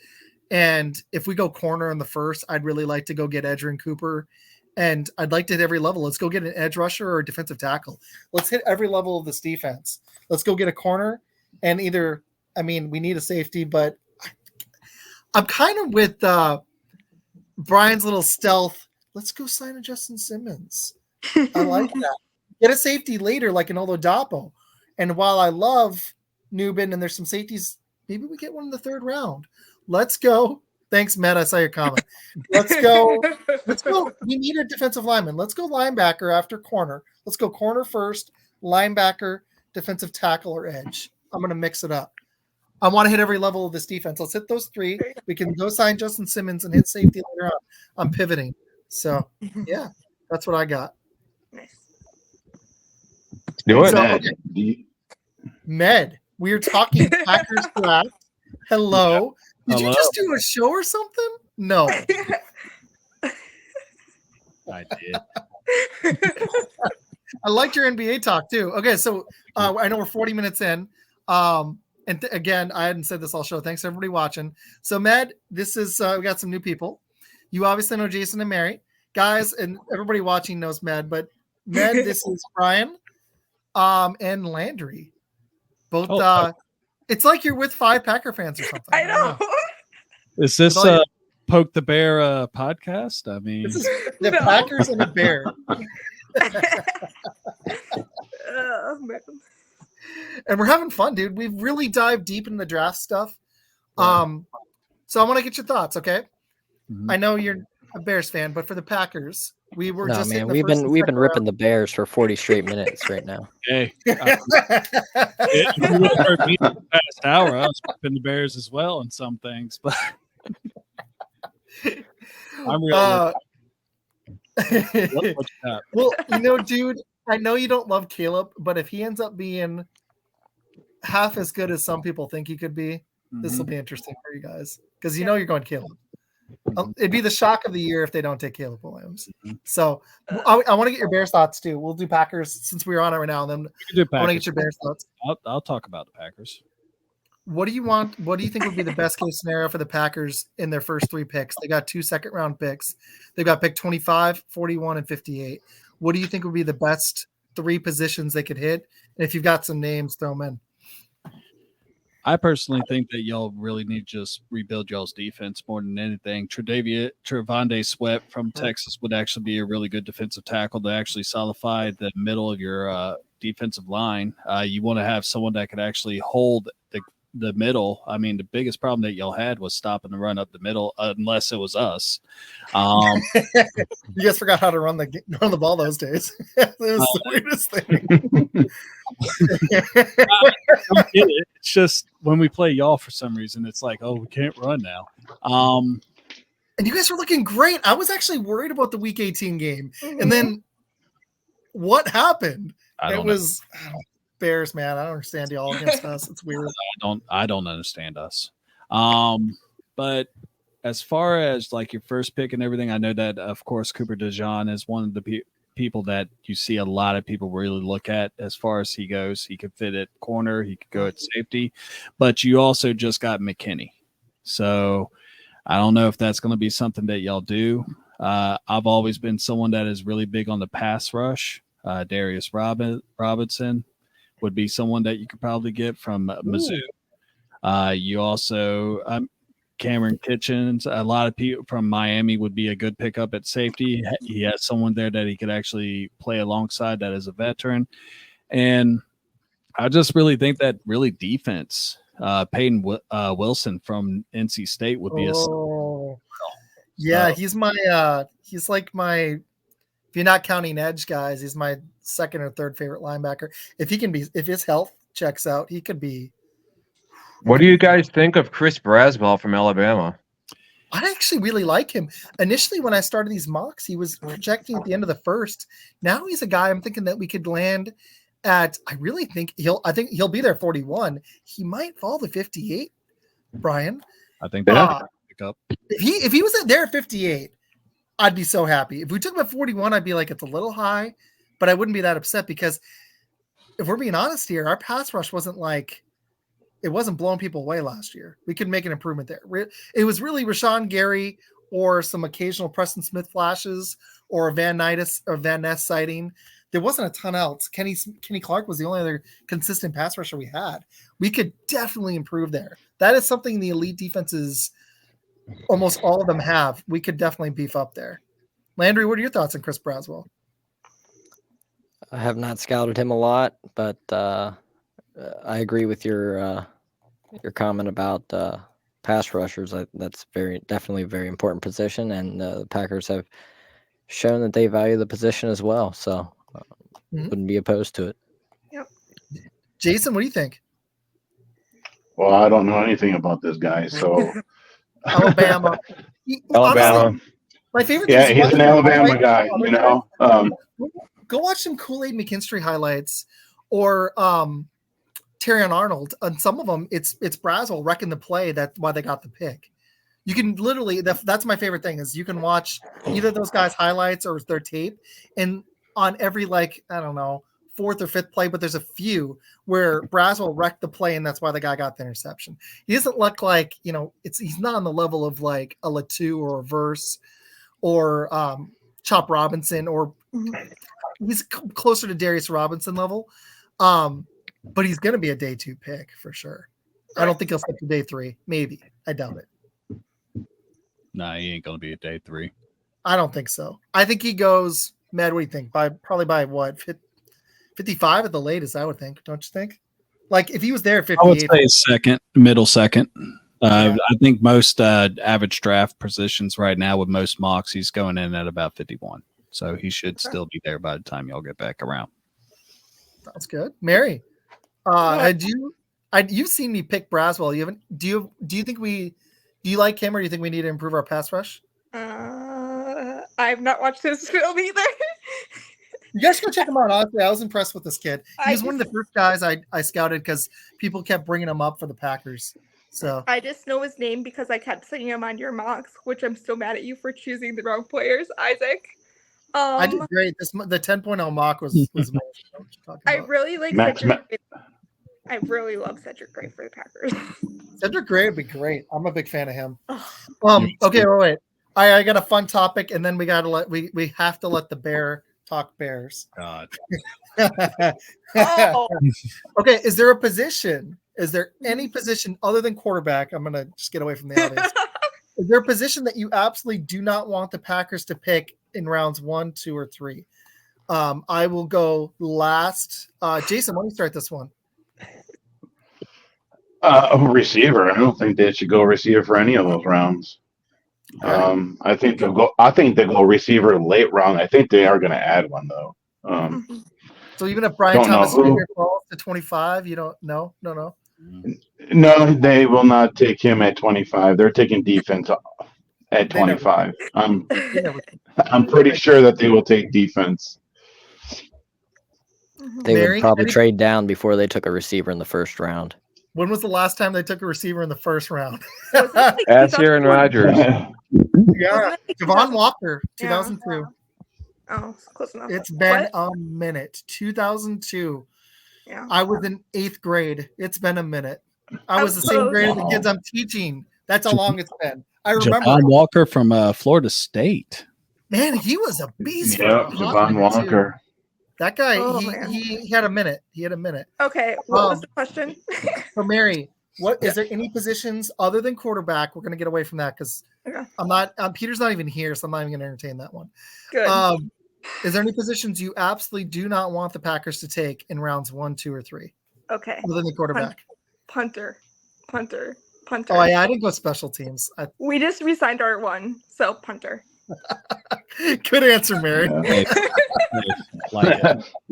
And if we go corner in the 1st, I'd really like to go get Edgerrin Cooper. And I'd like to hit every level. Let's go get an edge rusher or a defensive tackle. Let's hit every level of this defense. Let's go get a corner. And we need a safety, but I'm kind of with Brian's little stealth. Let's go sign a Justin Simmons. I like that. Get a safety later, like an Oladapo. And while I love Newbin and there's some safeties, maybe we get one in the 3rd round. Let's go. Thanks, Matt. I saw your comment. Let's go. Let's go. We need a defensive lineman. Let's go linebacker after corner. Let's go corner first, linebacker, defensive tackle, or edge. I'm going to mix it up. I want to hit every level of this defense. Let's hit those 3. We can go sign Justin Simmons and hit safety later on. I'm pivoting. So, yeah, that's what I got. Nice. Do it. So- Matt, do you- Med, we are talking Packers draft. Hello. Did you Hello. just do a show or something? No. I did. I liked your NBA talk too. Okay, so I know we're 40 minutes in. Again, I hadn't said this all show. Thanks everybody watching. So Med, this is we got some new people. You obviously know Jason and Mary. Guys, and everybody watching knows Med, but Med, this is Brian and Landry. Both it's like you're with 5 Packer fans or something. I don't know. Is this With all your- Poke the Bear podcast. I mean, This is the No. Packers and the Bear. Oh, man. And we're having fun, dude. We've really dived deep into the draft stuff. Right. So I want to get your thoughts, okay? Mhm. I know you're a Bears fan, but for the Packers, we were No, just man, hitting the we've first been and we've been second ripping the Bears for 40 straight minutes right now. Hey, round. if you would have heard me for the past hour, I was ripping the Bears as well in some things, but I'm really what you got? Well, dude, I know you don't love Caleb, but if he ends up being half as good as some people think he could be, this will Mhm. be interesting for you guys because you're going Caleb. It'd be the shock of the year if they don't take Caleb Williams. So I want to get your Bears thoughts too. We'll do Packers since we're on it right now. Then We can do I want to Packers. get your Bears thoughts. I'll talk about the Packers. What do you want? What do you think would be the best case scenario for the Packers in their first 3 picks? They got 2 second-round picks. They've got pick 25, 41, and 58. What do you think would be the best 3 positions they could hit? And if you've got some names, throw them in. I personally think that y'all really need to just rebuild y'all's defense more than anything. Trevonde Sweat from Texas would actually be a really good defensive tackle to actually solidify the middle of your defensive line. You want to have someone that could actually hold the middle. I mean, the biggest problem that y'all had was stopping the run up the middle, unless it was us. You guys forgot how to run the ball those days. It was the weirdest thing. I get it. It's just when we play y'all for some reason, it's like, oh, we can't run now. And you guys were looking great. I was actually worried about the Week 18 game. And then what happened? I don't was Bears, man. I don't understand y'all against us. It's weird. I don't understand us. But as far as like your first pick and everything, I know that of course Cooper DeJean is one of the people that you see a lot of people really look at as far as he goes. He could fit at corner, he could go at safety, but you also just got McKinney. So I don't know if that's going to be something that y'all do. I've always been someone that is really big on the pass rush. Darius Robinson would be someone that you could probably get from Mizzou. You also Cameron Kitchens, a lot of people from Miami would be a good pickup at safety. He has someone there that he could actually play alongside that is a veteran. And I just really think that really defense, Peyton Wilson from NC State would be yeah, he's like my, if you're not counting edge guys, he's my second or third favorite linebacker. If his health checks out, he could be. What do you guys think of Chris Braswell from Alabama? I actually really like him. Initially, when I started these mocks, he was projecting at the end of the first. Now he's a guy I'm thinking that we could land at. I think he'll be there 41. He might fall to 58, Brian. I think that pick up. If he was there at 58, I'd be so happy. If we took him at 41, I'd be like, it's a little high, but I wouldn't be that upset because if we're being honest here, our pass rush wasn't blowing people away last year. We could make an improvement there. It was really Rashawn Gary or some occasional Preston Smith flashes or a Van Ness sighting. There wasn't a ton else. Kenny Clark was the only other consistent pass rusher we had. We could definitely improve there. That is something the elite defenses, almost all of them have. We could definitely beef up there. Landry, what are your thoughts on Chris Braswell? I have not scouted him a lot, but I agree with your comment about pass rushers. That's definitely a very important position, and the Packers have shown that they value the position as well. So wouldn't be opposed to it. Yep. Jason, what do you think? Well, I don't know anything about this guy, so Alabama. Alabama. Honestly, my favorite. yeah, thing is he's an watching Alabama guy, you know. Go watch some Kool-Aid McKinstry highlights or Terrion Arnold. On some of them, it's Braswell wrecking the play. That's why they got the pick. You can literally, that's my favorite thing is you can watch either those guys' highlights or their tape, and on every fourth or fifth play, but there's a few where Braswell wrecked the play, and that's why the guy got the interception. He doesn't look like, he's not on the level of like a Latu or a Verse or Chop Robinson, or he's closer to Darius Robinson level. But he's going to be a day 2 pick for sure. I don't think he'll skip to day 3. Maybe. I doubt it. Nah, he ain't gonna be a day 3. I don't think so. I think he goes, Matt, what do you think? Probably by what? 55 at the latest, I would think. Don't you think? Like if he was there at I would 58. say middle second. Yeah. I think most average draft positions right now with most mocks, he's going in at about 51. So he should still be there by the time y'all get back around. Sounds good. Mary, you've seen me pick Braswell. You haven't? Do you like him, or do you think we need to improve our pass rush? I've not watched his film either. You guys go check him out. Honestly, I was impressed with this kid. He was one of the first guys I scouted because people kept bringing him up for the Packers. So I just know his name because I kept seeing him on your mocks, which I'm still mad at you for choosing the wrong players, Isaac. I did great. The 10.0 mock was amazing. I really like I really love Cedric Gray for the Packers. Cedric Gray would be great. I'm a big fan of him. Okay, wait. I got a fun topic, and then we have to let the bear talk Bears. God. Oh. Okay, is there a position? Is there any position other than quarterback? I'm gonna just get away from the audience. Is there a position that you absolutely do not want the Packers to pick in rounds 1, 2, or 3? I will go last. Jason, why don't you start this one? Receiver. I don't think they should go receiver for any of those rounds. I think they'll go receiver late round. I think they are going to add one though. So even if Brian Thomas Jr. falls to 25, you don't know? No. No, they will not take him at 25. They're taking defense at 25. I'm pretty sure that they will take defense. They Mary, would probably trade down before they took a receiver in the first round. When was the last time they took a receiver in the first round? That's Aaron Rodgers. Yeah, Javon Walker, 2002. Oh, close enough. It's been a minute. 2002. Yeah. I was in 8th grade. It's been a minute. I was the same grade as the kids I'm teaching. That's how long it's been. I remember. Javon Walker from Florida State. Man, he was a beast. Yeah, Javon Walker. That guy, Oh, he had a minute. Okay, what was the question? So Mary, what is there any positions other than quarterback? We're gonna get away from that because I'm not. Peter's not even here, so I'm not even gonna entertain that one. Good. Is there any positions you absolutely do not want the Packers to take in rounds 1, 2, or 3? Okay. Other than the quarterback. Punter. Oh, yeah, I didn't go special teams. We just re-signed our one, so punter. Good answer, Mary. They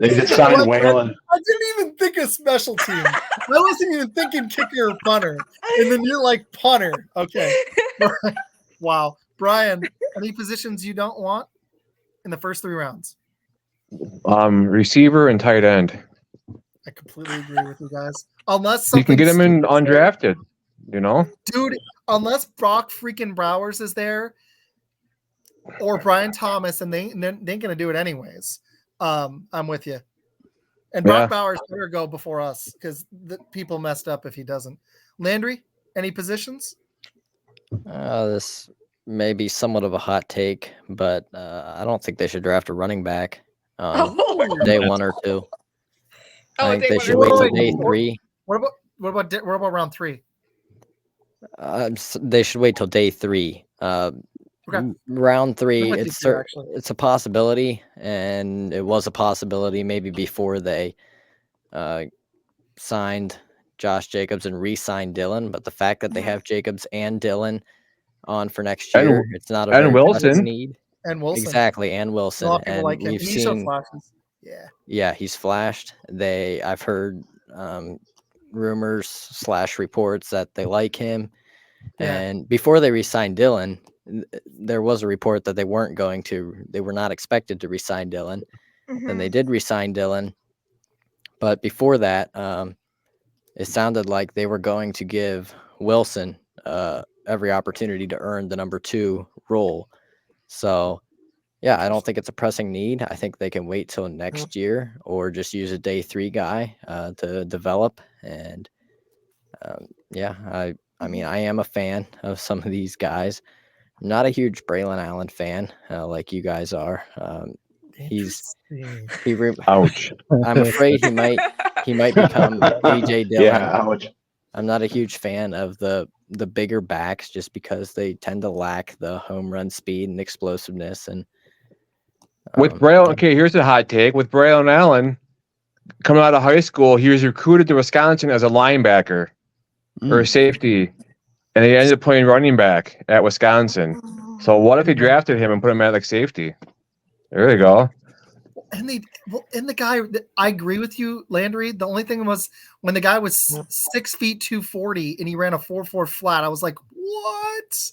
just signed Whalen. I didn't even think of special teams. I wasn't even thinking kicker or punter. And then you're like punter. Okay. Wow. Brian, any positions you don't want in the first 3 rounds? Receiver and tight end. I completely agree with you guys. Unless You can get him in undrafted, Dude, unless Brock freaking Bowers is there or Brian Thomas, and they ain't going to do it anyways. I'm with you. And Brock Bowers better go before us because the people messed up if he doesn't. Landry, any positions? This may be somewhat of a hot take, but I don't think they should draft a running back day 1 or 2. I think they should wait till day 3. What about round 3? They should wait till day 3. Round 3, it's a possibility, and it was a possibility maybe before they signed Josh Jacobs and re-signed Dillon. But the fact that they have Jacobs and Dillon on for next year, it's not a and Wilson need. And Wilson, exactly, and Wilson, and like we've seen. Yeah, he's flashed. I've heard rumors / reports that they like him. Yeah. And before they re-signed Dillon, there was a report that they were not expected to re-sign Dillon. And they did re-sign Dillon. But before that, it sounded like they were going to give Wilson every opportunity to earn the number 2 role. So, yeah, I don't think it's a pressing need. I think they can wait till next year or just use a day 3 guy to develop. And I mean, I am a fan of some of these guys. I'm not a huge Braylon Allen fan like you guys are. Ouch. I'm afraid he might become AJ Dillon. Yeah, ouch. I'm not a huge fan of the bigger backs just because they tend to lack the home run speed and explosiveness. And With Braylon, okay, here's a hot take. With Braylon Allen coming out of high school, he was recruited to Wisconsin as a linebacker or a safety, and he ended up playing running back at Wisconsin. So what if he drafted him and put him at like safety? There you go. And the guy, I agree with you, Landry. The only thing was when the guy was 6 feet 240 and he ran a 4.4 flat, I was like, what?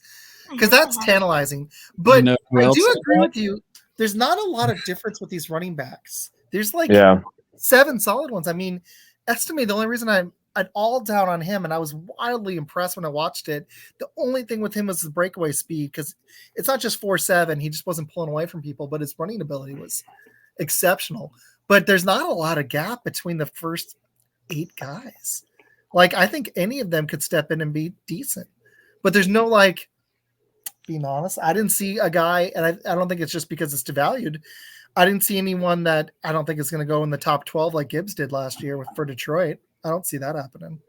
Because that's tantalizing. But I do agree with you. There's not a lot of difference with these running backs. There's like 7 solid ones. I mean, Estime, the only reason I'm all down on him, and I was wildly impressed when I watched it. The only thing with him was his breakaway speed, because it's not just 4.7. He just wasn't pulling away from people, but his running ability was exceptional. But there's not a lot of gap between the first 8 guys. Like, I think any of them could step in and be decent. But there's no, like, being honest, I didn't see a guy, and I don't think it's just because it's devalued. I didn't see anyone that I don't think is going to go in the top 12 like Gibbs did last year for Detroit. I don't see that happening.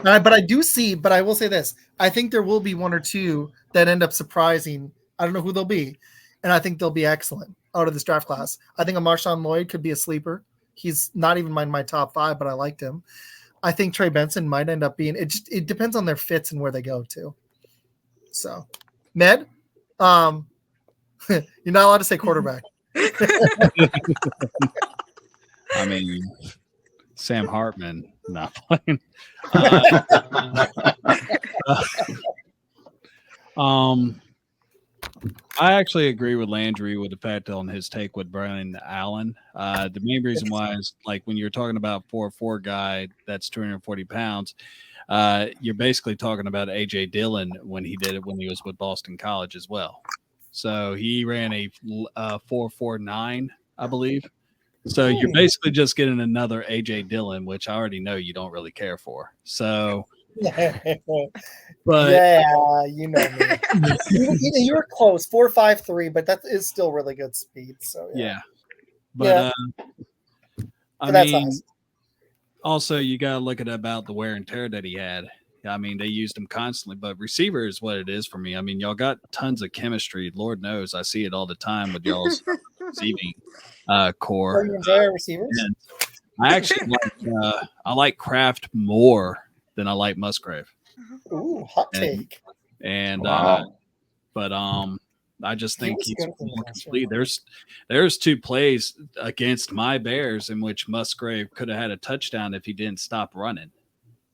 But I do see, but I will say this. I think there will be 1 or 2 that end up surprising. I don't know who they'll be. And I think they'll be excellent out of this draft class. I think a Marshawn Lloyd could be a sleeper. He's not even in my top 5, but I liked him. I think Trey Benson might end up being, it depends on their fits and where they go to. So, Med, you're not allowed to say quarterback. I mean, Sam Hartman not playing. I actually agree with Landry with the fact on his take with Brian Allen. The main reason why is like when you're talking about 4'4" guy that's 240 pounds, you're basically talking about AJ Dillon when he did it when he was with Boston College as well. So he ran a 4.49, I believe. So you're basically just getting another AJ Dillon, which I already know you don't really care for. So, but yeah, you know me. you were close, 4.53, but that is still really good speed. So yeah. But I mean, also you got to look at about the wear and tear that he had. I mean, they used him constantly, but receiver is what it is for me. I mean, y'all got tons of chemistry. Lord knows, I see it all the time with y'all's receiving core. You enjoy our receivers? And I actually I like Kraft more than I like Musgrave. Ooh, hot take. And I just think he's more complete. There's 2 plays against my Bears in which Musgrave could have had a touchdown if he didn't stop running.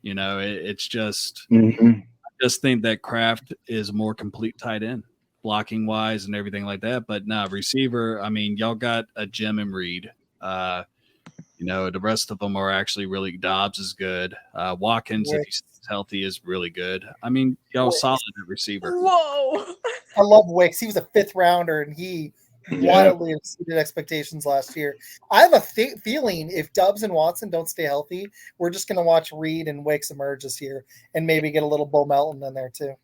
You know, it's just I just think that Kraft is more complete tight end, blocking wise and everything like that. But no, receiver, I mean, y'all got a Jim and Reed. You know, the rest of them are actually really Dobbs is good. Watkins, if he's healthy, is really good. I mean, y'all solid at receiver. Whoa. I love Wicks. He was a 5th rounder and he wildly exceeded expectations last year. I have a feeling if Dobbs and Watson don't stay healthy, we're just going to watch Reed and Wicks emerge this year and maybe get a little Bo Melton in there too.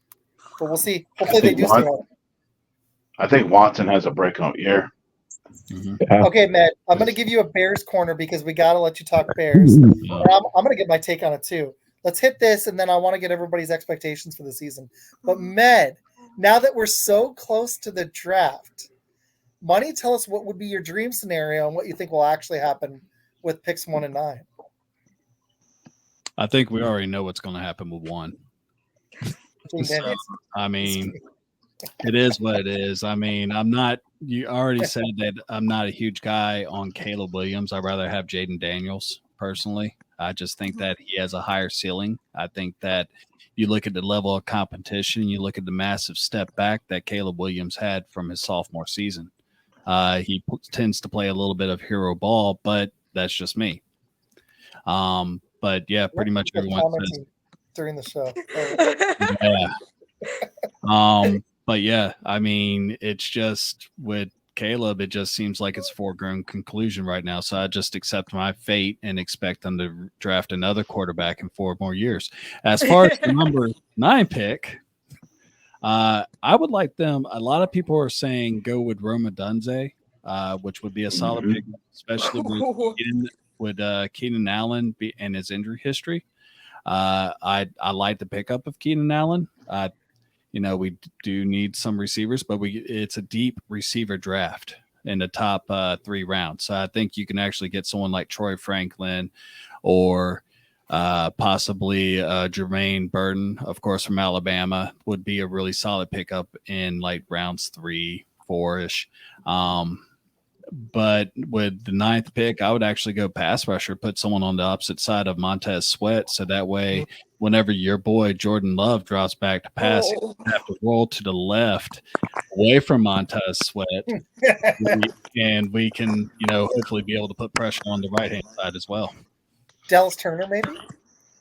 But we'll see. Hopefully they do stay healthy. I think Watson has a breakout year. Okay, Matt, I'm going to give you a Bears corner because we got to let you talk Bears. I'm going to get my take on it too. Let's hit this, and then I want to get everybody's expectations for the season. But Med, now that we're so close to the draft, why don't you tell us what would be your dream scenario and what you think will actually happen with picks 1 and 9? I think we already know what's going to happen with 1. So, I mean, it is what it is. I mean, you already said that I'm not a huge guy on Caleb Williams. I'd rather have Jaden Daniels personally. I just think that he has a higher ceiling. I think that you look at the level of competition, you look at the massive step back that Caleb Williams had from his sophomore season. He tends to play a little bit of hero ball, but that's just me. But yeah, pretty much everyone says during the show. Yeah. But yeah, I mean, it's just with Caleb, it just seems like it's a foregone conclusion right now. So I just accept my fate and expect them to draft another quarterback in 4 more years. As far as the number 9 pick, I would like them. A lot of people are saying go with Roma Dunze, which would be a solid pick, especially with Keenan Allen and his injury history. I like the pickup of Keenan Allen. We do need some receivers, but it's a deep receiver draft in the top 3 rounds. So I think you can actually get someone like Troy Franklin or possibly Jermaine Burton, of course, from Alabama, would be a really solid pickup in like rounds 3, 4-ish. But with the 9th pick, I would actually go pass rusher, put someone on the opposite side of Montez Sweat. So that way, whenever your boy Jordan Love drops back to pass, he doesn't have to roll to the left away from Montez Sweat. And we can, hopefully be able to put pressure on the right-hand side as well. Dallas Turner, maybe?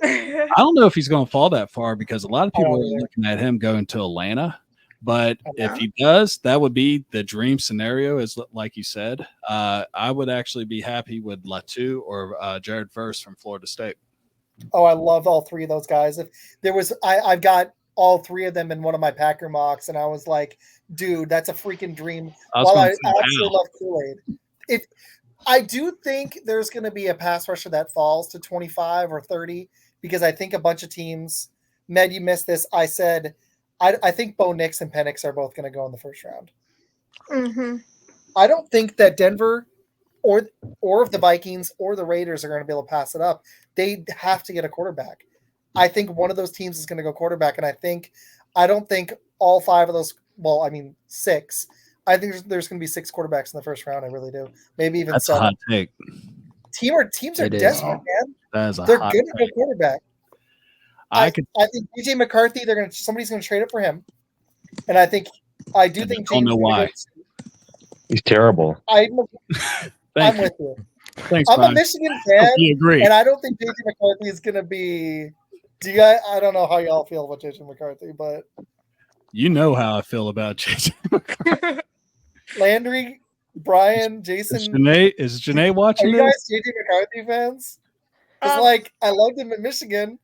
I don't know if he's going to fall that far because a lot of people are looking at him going to Atlanta. But if he does, that would be the dream scenario, is like you said. I would actually be happy with Latu or Jared Verse from Florida State. Oh, I love all 3 of those guys. If there was, I've got all 3 of them in one of my Packer mocks, and I was like, dude, that's a freaking dream. While I absolutely love Kool-Aid. I do think there's going to be a pass rusher that falls to 25 or 30 because I think a bunch of teams, Med, you missed this. I said, I think Bo Nix and Penix are both going to go in the first round. Mm-hmm. I don't think that Denver or if the Vikings or the Raiders are going to be able to pass it up. They have to get a quarterback. I think one of those teams is going to go quarterback, and I don't think all 5 of those. Well, I mean 6. I think there's going to be 6 quarterbacks in the first round. I really do. Maybe even That's 7. a hot take. Teams are desperate, man. That is They're going to go quarterback. I think DJ McCarthy. Somebody's going to trade it for him, and I think James. Don't know why. He's terrible. I'm with you. Thanks, I'm Brian. a Michigan fan, agree. and I don't think JJ McCarthy is going to be. Do you guys? I don't know how y'all feel about JJ McCarthy, but you know how I feel about JJ McCarthy. Landry, Brian, Jason. Is Janae Are watching you this? guys JJ McCarthy fans? It's I loved him at Michigan.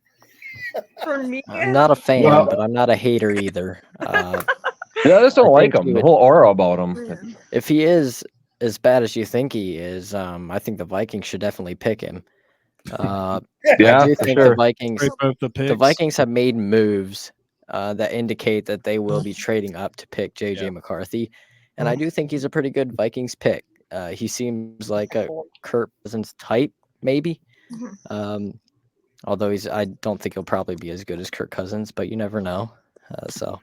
For me, I'm not a fan, Well- but I'm not a hater either. Yeah, I just don't I like think him. he The would- whole aura about him. If he is as bad as you think he is, I think the Vikings should definitely pick him. I Yeah, do for think sure. the Vikings have made moves that indicate that they will be trading up to pick JJ McCarthy, and I do think he's a pretty good Vikings pick. He seems like a Kirk Cousins type, maybe. Although I don't think he'll probably be as good as Kirk Cousins, but you never know. So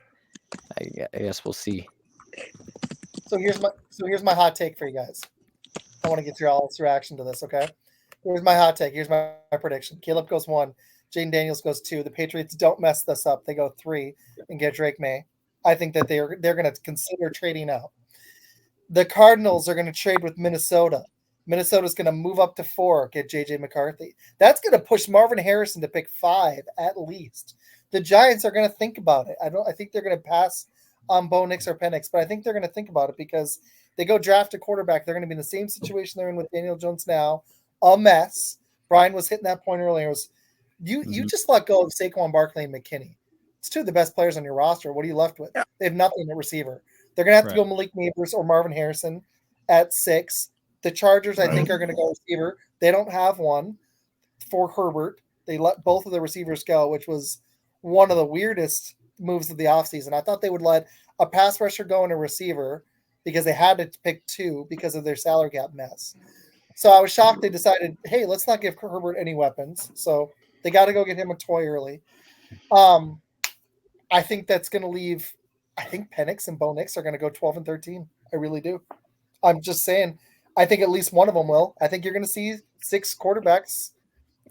I guess we'll see. So here's my hot take for you guys. I want to get your all's reaction to this. Okay, here's my hot take. Here's my prediction. Caleb goes 1. Jaden Daniels goes 2. The Patriots don't mess this up. They go 3 and get Drake May. I think that they're going to consider trading out. The Cardinals are going to trade with Minnesota. Minnesota's going to move up to 4, get JJ McCarthy. That's going to push Marvin Harrison to pick 5 at least. The Giants are going to think about it. I think they're going to pass on Bo Nix or Penix, but I think they're going to think about it because they go draft a quarterback. They're going to be in the same situation they're in with Daniel Jones now, a mess. Brian was hitting that point earlier. You just let go of Saquon Barkley and McKinney. It's 2 of the best players on your roster. What are you left with? Yeah. They have nothing at receiver. They're going to have to go Malik Neighbors or Marvin Harrison at 6. The Chargers, I think, are going to go receiver. They don't have one for Herbert. They let both of the receivers go, which was one of the weirdest moves of the offseason. I thought they would let a pass rusher go and a receiver because they had to pick 2 because of their salary cap mess. So I was shocked they decided, hey, let's not give Herbert any weapons. So they got to go get him a toy early. I think that's going to leave – I think Penix and Bo Nix are going to go 12 and 13. I really do. I'm just saying – I think at least one of them will. I think you're going to see 6 quarterbacks,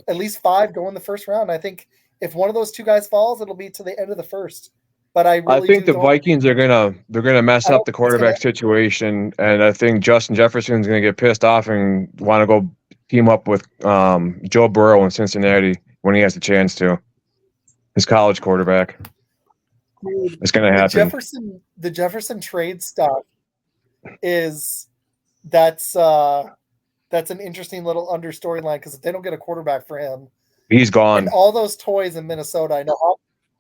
at least 5 go in the first round. I think if one of those 2 guys falls, it'll be to the end of the first. But I think the Vikings are gonna mess up the quarterback situation, and I think Justin Jefferson's gonna get pissed off and want to go team up with Joe Burrow in Cincinnati when he has the chance to. His college quarterback. Dude, it's gonna happen. The Jefferson trade stuff is. That's an interesting little under storyline because if they don't get a quarterback for him, he's gone. And all those toys in Minnesota, I know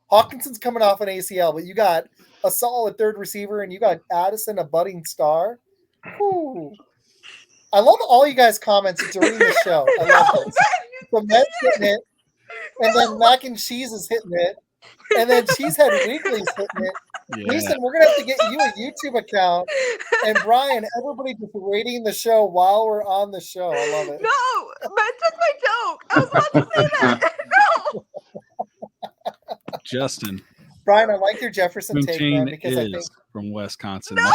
Hawkinson's coming off an ACL, but you got a solid 3rd receiver and you got Addison, a budding star. Whew. I love all you guys' comments during the show. I love this. So Med's hitting it, and then Mac and Cheese is hitting it, and then Cheesehead Weekly's hitting it. Yeah. Listen, we're gonna have to get you a YouTube account, and Brian, everybody just rating the show while we're on the show. I love it. No, Matt took my joke. I was about to say that. No. Justin. Brian, I like your Jefferson take, man, Poutine because I is think from Wisconsin. No.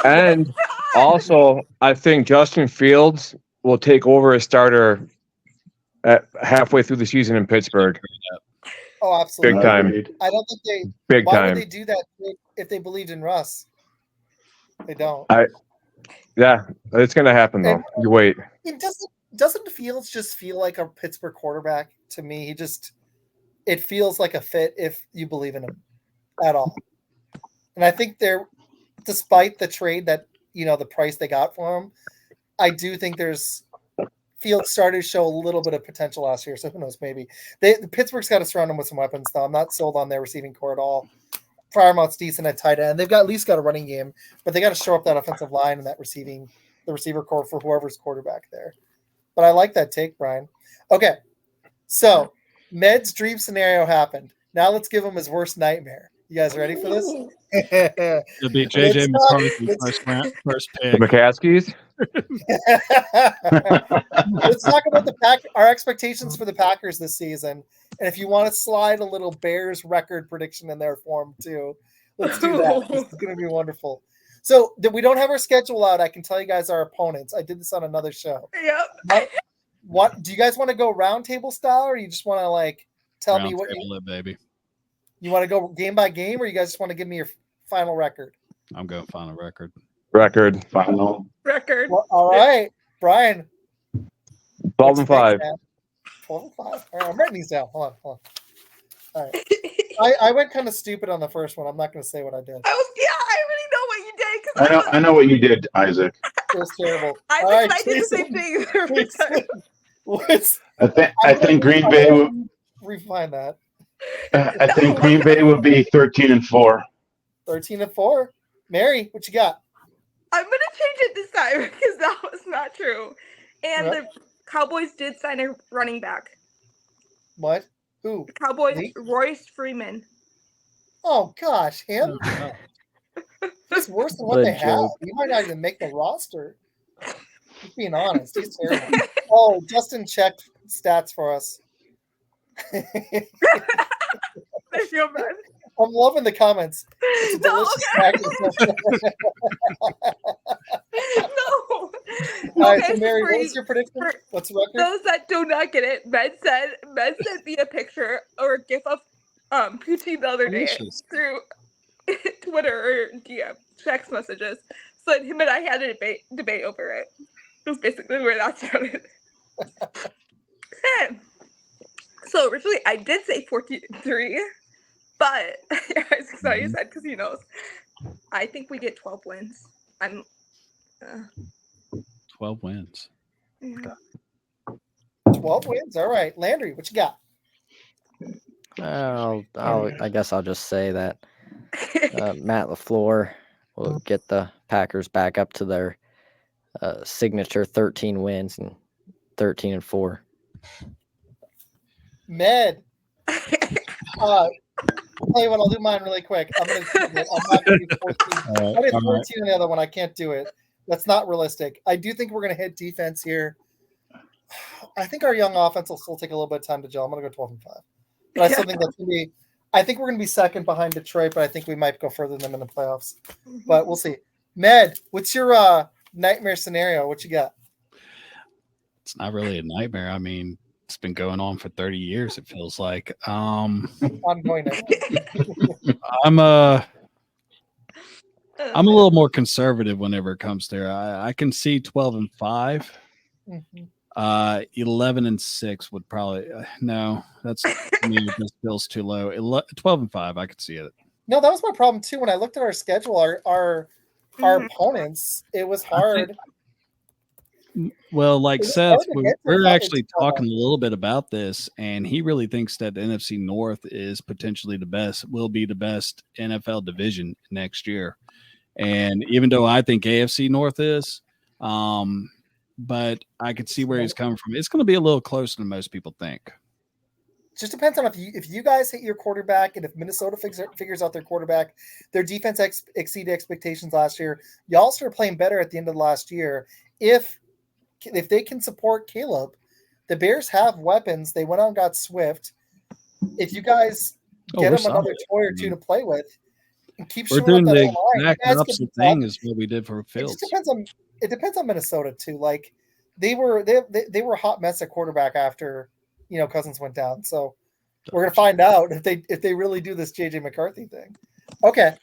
And also, I think Justin Fields will take over as starter at halfway through the season in Pittsburgh. oh, absolutely. Big time. Agreed. I don't think they. Big Why time. would they do that if they believed in Russ? They don't. Yeah, it's gonna happen though. You wait. It doesn't Fields just feel like a Pittsburgh quarterback to me? It feels like a fit if you believe in him at all. And I think despite the trade that the price they got for him, I do think Fields started to show a little bit of potential last year. So who knows? Maybe Pittsburgh's got to surround him with some weapons. Though I'm not sold on their receiving core at all. Firemont's decent at tight end. They've got at least got a running game, but they got to shore up that offensive line and the receiver core for whoever's quarterback there. But I like that take, Brian. Okay, so Med's dream scenario happened. Now let's give him his worst nightmare. You guys ready for this? It'll be JJ McCarthy first The pick. McCaskies. Let's talk about our expectations for the Packers this season. And if you want to slide a little Bears record prediction in there for them too, let's do that. This is going to be wonderful. So we don't have our schedule out. I can tell you guys our opponents. I did this on another show. Yep. What do you guys want to go round table style, or you just want to tell me what baby. you want to go game by game, or you guys just want to give me your final record? I'm going final record. Record. Final. Record. Well, all right, Brian. 12-5. 12-5. All right, I'm writing these down. Hold on. All right. I went kind of stupid on the first one. I'm not going to say what I did. I already know what you did. I know what you did, Isaac. It was terrible. I All think right, I did the same thing every time. I think Green Bay would. Refine that. I think Green Bay would be 13-4. 13-4. Mary, what you got? I'm gonna change it this time because that was not true. And Yep. the Cowboys did sign a running back. What? Who? The Cowboys, Me? Royce Freeman. Oh gosh, him. He's worse than what What a they have. joke. He might not even make the roster. Just being honest, he's terrible. Oh, Justin checked stats for us. I feel bad. I'm loving the comments. It's a No, delicious okay. snack. No. All right, Okay, so Mary, for what was your prediction? for What's the record? those that do not get it, Med sent me a picture or a gif of Poutine the other day Delicious. through Twitter or DM text messages. So him and I had a debate over it. That's basically where that started. And so originally I did say 43, but it's not you said because he knows. I think we get 12 wins. I'm 12 wins. yeah. 12 wins. All right, Landry, what you got? I guess I'll just say that Matt LaFleur will get the Packers back up to their signature 13 wins and 13-4. Med. I'll tell you what, I'll do mine really quick. I'm not going to do 14. I did 14 on the other one. I can't do it. That's not realistic. I do think we're going to hit defense here. I think our young offense will still take a little bit of time to gel. I'm going to go 12-5. But I still think that's going to be – I think we're going to be second behind Detroit, but I think we might go further than them in the playoffs. But we'll see. Med, what's your nightmare scenario? What you got? It's not really a nightmare. I mean, it's been going on for 30 years, it feels like. Ongoing nightmare. I'm a little more conservative whenever it comes there. I can see 12-5. Mhm. 11-6 would probably no. That's to me. It just feels too low. 12-5, I could see it. No, that was my problem too. When I looked at our schedule, our opponents, it was hard. Well, like It's Seth, hard to get to we're that. actually It's talking a little bit about this, and he really thinks that the NFC North is potentially will be the best NFL division next year. And even though I think AFC North is, But I could see where he's coming from. It's going to be a little closer than most people think. Just depends on if you guys hit your quarterback, and if Minnesota figures out their quarterback, their defense exceeded expectations last year. Y'all started playing better at the end of last year. If they can support Caleb, the Bears have weapons. They went out and got Swift. If you guys get them another toy or two to play with, and keep we're showing doing up the exact opposite thing as what we did for Fields. It depends on Minnesota too. Like they were a hot mess at quarterback after Cousins went down. So we're gonna find out if they really do this JJ McCarthy thing. Okay.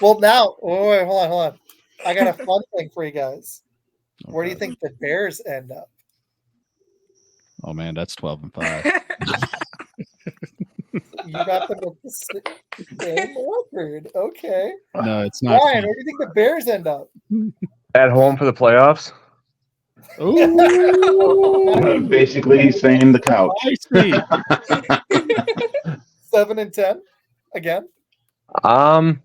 Well, now wait, hold on. I got a fun thing for you guys. Okay. Where do you think the Bears end up? Oh man, that's 12-5. You got them with the same record. Okay. No, it's not. Ryan, where do you think the Bears end up? At home for the playoffs. Basically saying the couch. I see. 7-10 again. 8-9.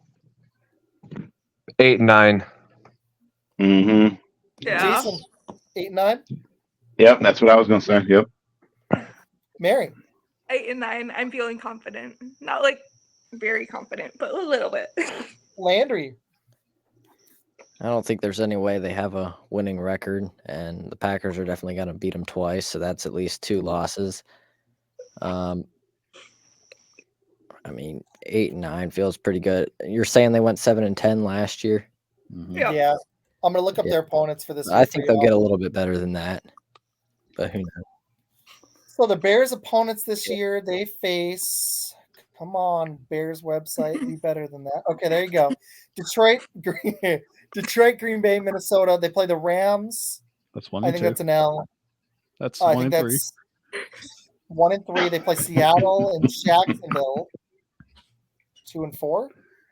Mm-hmm. Yeah. Jason, 8-9. Yep, that's what I was gonna say. Yep. Mary. 8 and 9. I'm feeling confident. Not like very confident, but a little bit. Landry. I don't think there's any way they have a winning record, and the Packers are definitely going to beat them twice, so that's at least 2 losses. I mean, 8-9 feels pretty good. You're saying they went 7-10 last year? Mhm. Yeah. I'm gonna look up their opponents for this. I think they'll get a little bit better than that, but who knows? So the Bears' opponents this year, they face. Come on, Bears website, be better than that. Okay, there you go. Detroit, Green Bay, Minnesota. They play the Rams. That's 1 I and think 2. that's an L. That's I 1 think and 3. that's 1 and 3. They play Seattle and Jacksonville. 2 and 4.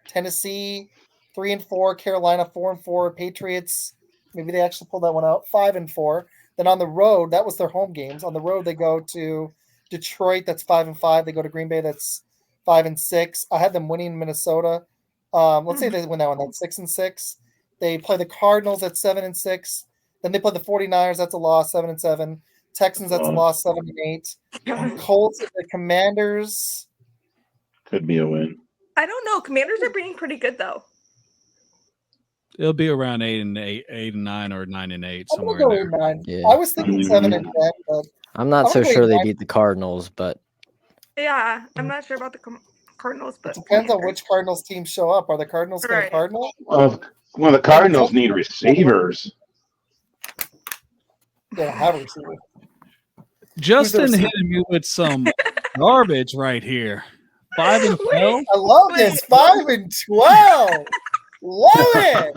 Tennessee, 3 and 4. Carolina, 4 and 4. Patriots. Maybe they actually pulled that one out. 5 and 4. Then on the road, that was their home games. On the road, they go to Detroit. That's 5 and 5. They go to Green Bay. That's 5 and 6. I had them winning Minnesota. Let's say they win that one. That's 6 and 6. They play the Cardinals at 7 and 6. Then they play the 49ers. That's a loss, 7 and 7. Texans. That's a loss, 7 and 8. Colts. The Commanders. Could be a win. I don't know. Commanders are being pretty good though. It'll be around 8 and 9 or 9 and 8 I'm somewhere gonna in go there. 8-9. Yeah. I was thinking 7 and 10, but I'm not I'm so gonna sure go they 8-9. beat the Cardinals, but Yeah, I'm not sure about the Cardinals, but it depends on which Cardinals teams show up. Are the Cardinals going to Right. Cardinal? Well, the Cardinals need receivers. They don't have a receiver. Justin receiver? hitting me with some garbage right here. 5 and 12. I love this. 5 and 12. Love it.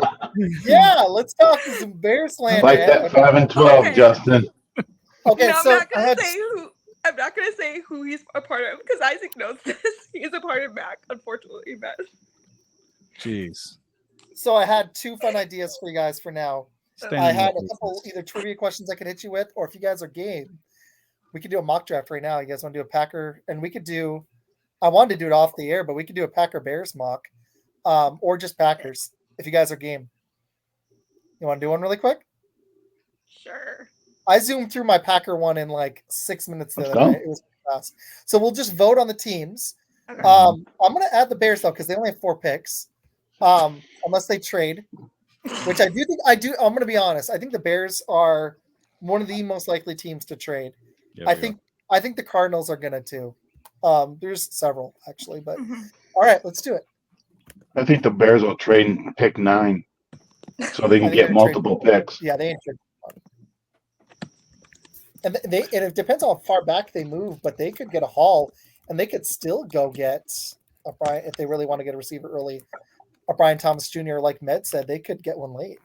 Yeah, let's talk to some Bears land. Like that 5 and 12, Okay. Justin. Okay, No, so I'm not I gonna had, say who. I'm not gonna say who he's a part of because Isaac knows this. He's a part of Mac, unfortunately, Matt. Jeez. so I had 2 fun ideas for you guys for now. Standing I had a up. couple either trivia questions I could hit you with, or if you guys are game, we could do a mock draft right now. You guys want to do a Packer, and we could do. I wanted to do it off the air, but we could do a Packer Bears mock, or just Packers if you guys are game. You want to do one really quick? Sure. I zoomed through my Packer one in like 6 minutes the Let's other go. night. It was fast. So we'll just vote on the teams. Okay. I'm going to add the Bears though because they only have 4 picks, unless they trade. Which I do think I do. I'm going to be honest. I think the Bears are one of the most likely teams to trade. Yeah, I we think the Cardinals are going to too. There's several actually, but Mhm. all right, let's do it. I think the Bears will trade and pick 9 so they I can think get they're multiple picks. Yeah, they ain't trading. And and it depends on how far back they move, but they could get a haul, and they could still go get a Brian if they really want to get a receiver early. A Brian Thomas Jr. Like Med said, they could get one late.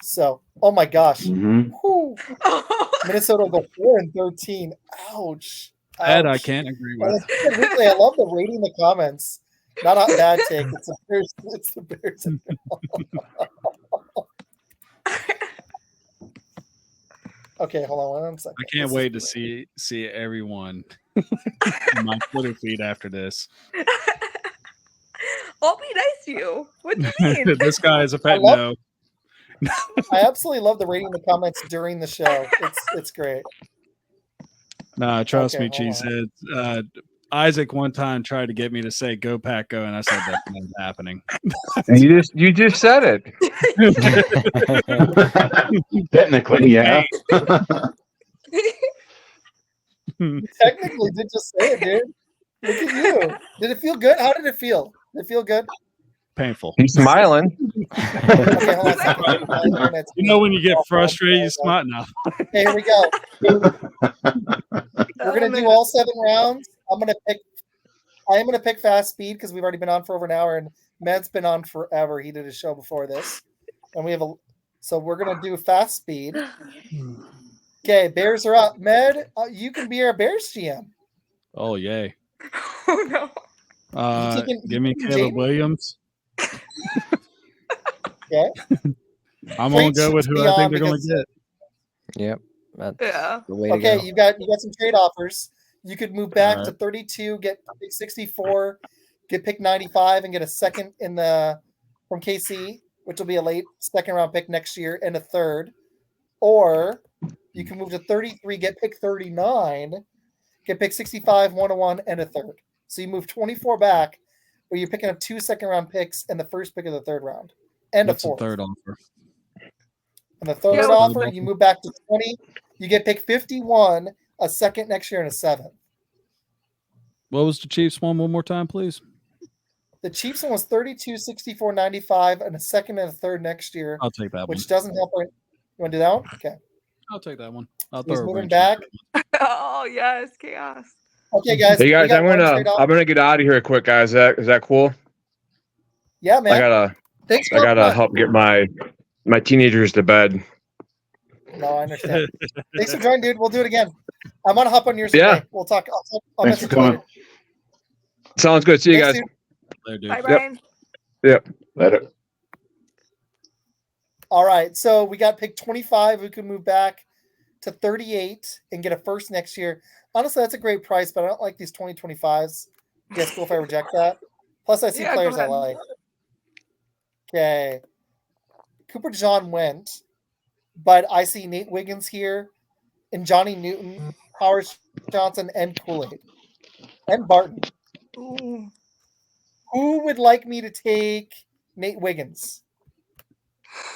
So, oh my gosh, Mm-hmm. Whew. Minnesota will go 4 and 13. Ouch. That I Ouch. can't agree Well, with. that's good, Ridley. I love the rating the comments. Not a bad take. It's the Bears. It's the Bears. Okay, hold on 1 second. I can't This wait to is see everyone on my Twitter feed after this. I'll be nice to you. What do you mean? This guy is a pet love- no. I absolutely love the reading the comments during the show. It's great. Nah, trust Okay, me, hold Cheeseheads. Isaac one time tried to get me to say "Go Pack Go," and I said that's not happening. You just said it. Technically, yeah. You technically did just say it, dude. Look at you. Did it feel good? How did it feel? Did it feel good? Painful. He's smiling. Okay, hold on a second. My internet's You know when you get being- frustrated, you smile now. Okay, here we go. We're gonna do all 7 rounds. I am gonna pick fast speed because we've already been on for over an hour, and Med's been on forever. He did a show before this, and so we're gonna do fast speed. Okay, Bears are up. Med, you can be our Bears GM. Oh yay! Oh no. Give me taking Caleb Jamie? Williams. Okay. I'm gonna Preach go with to who the I think on they're gonna because- get. Yep. That's Yeah. the way to Okay, go. you got some trade offers. You could move back All to right. 32, get pick 64, get pick 95, and get a second from KC, which will be a late second round pick next year, and a third. Or you can move to 33, get pick 39, get pick 65, 101, and a third. So you move 24 back, where you're picking up 2 second round picks and the first pick of the third round, and What's a the fourth. third offer? And the third Yeah, offer, what's- you move back to 20, you get pick 51, a second next year, and a seventh. What was the Chiefs one? One more time, please. The Chiefs one was 32, 64, 95, and a second and a third next year, I'll take that one. which doesn't help. You want to do that one? Okay. I'll take that one. I'll He's throw a moving wrench in back. Oh yes, chaos. Okay, guys. Hey we guys, got I'm one gonna trade-off. get out of here quick, guys. Is that cool? Yeah, man. Thanks I for gotta coming. help get my teenagers to bed. No, I understand. Thanks for joining, dude. We'll do it again. I'm gonna hop on yours Yeah. today. We'll talk. I'll Thanks for message you later. coming. Sounds good. See you Thanks, guys. dude. There, dude. Bye, Brian. Later. All right. So we got pick 25. We can move back to 38 and get a first next year. Honestly, that's a great price, but I don't like these 2025s. You guys cool if I reject that? Plus, I see Yeah, go players I ahead. like. Okay. Cooper DeJean went, but I see Nate Wiggins here and Johnny Newton, Howard Johnson, and Kool-Aid. And Barton. Ooh. Who would like me to take Nate Wiggins?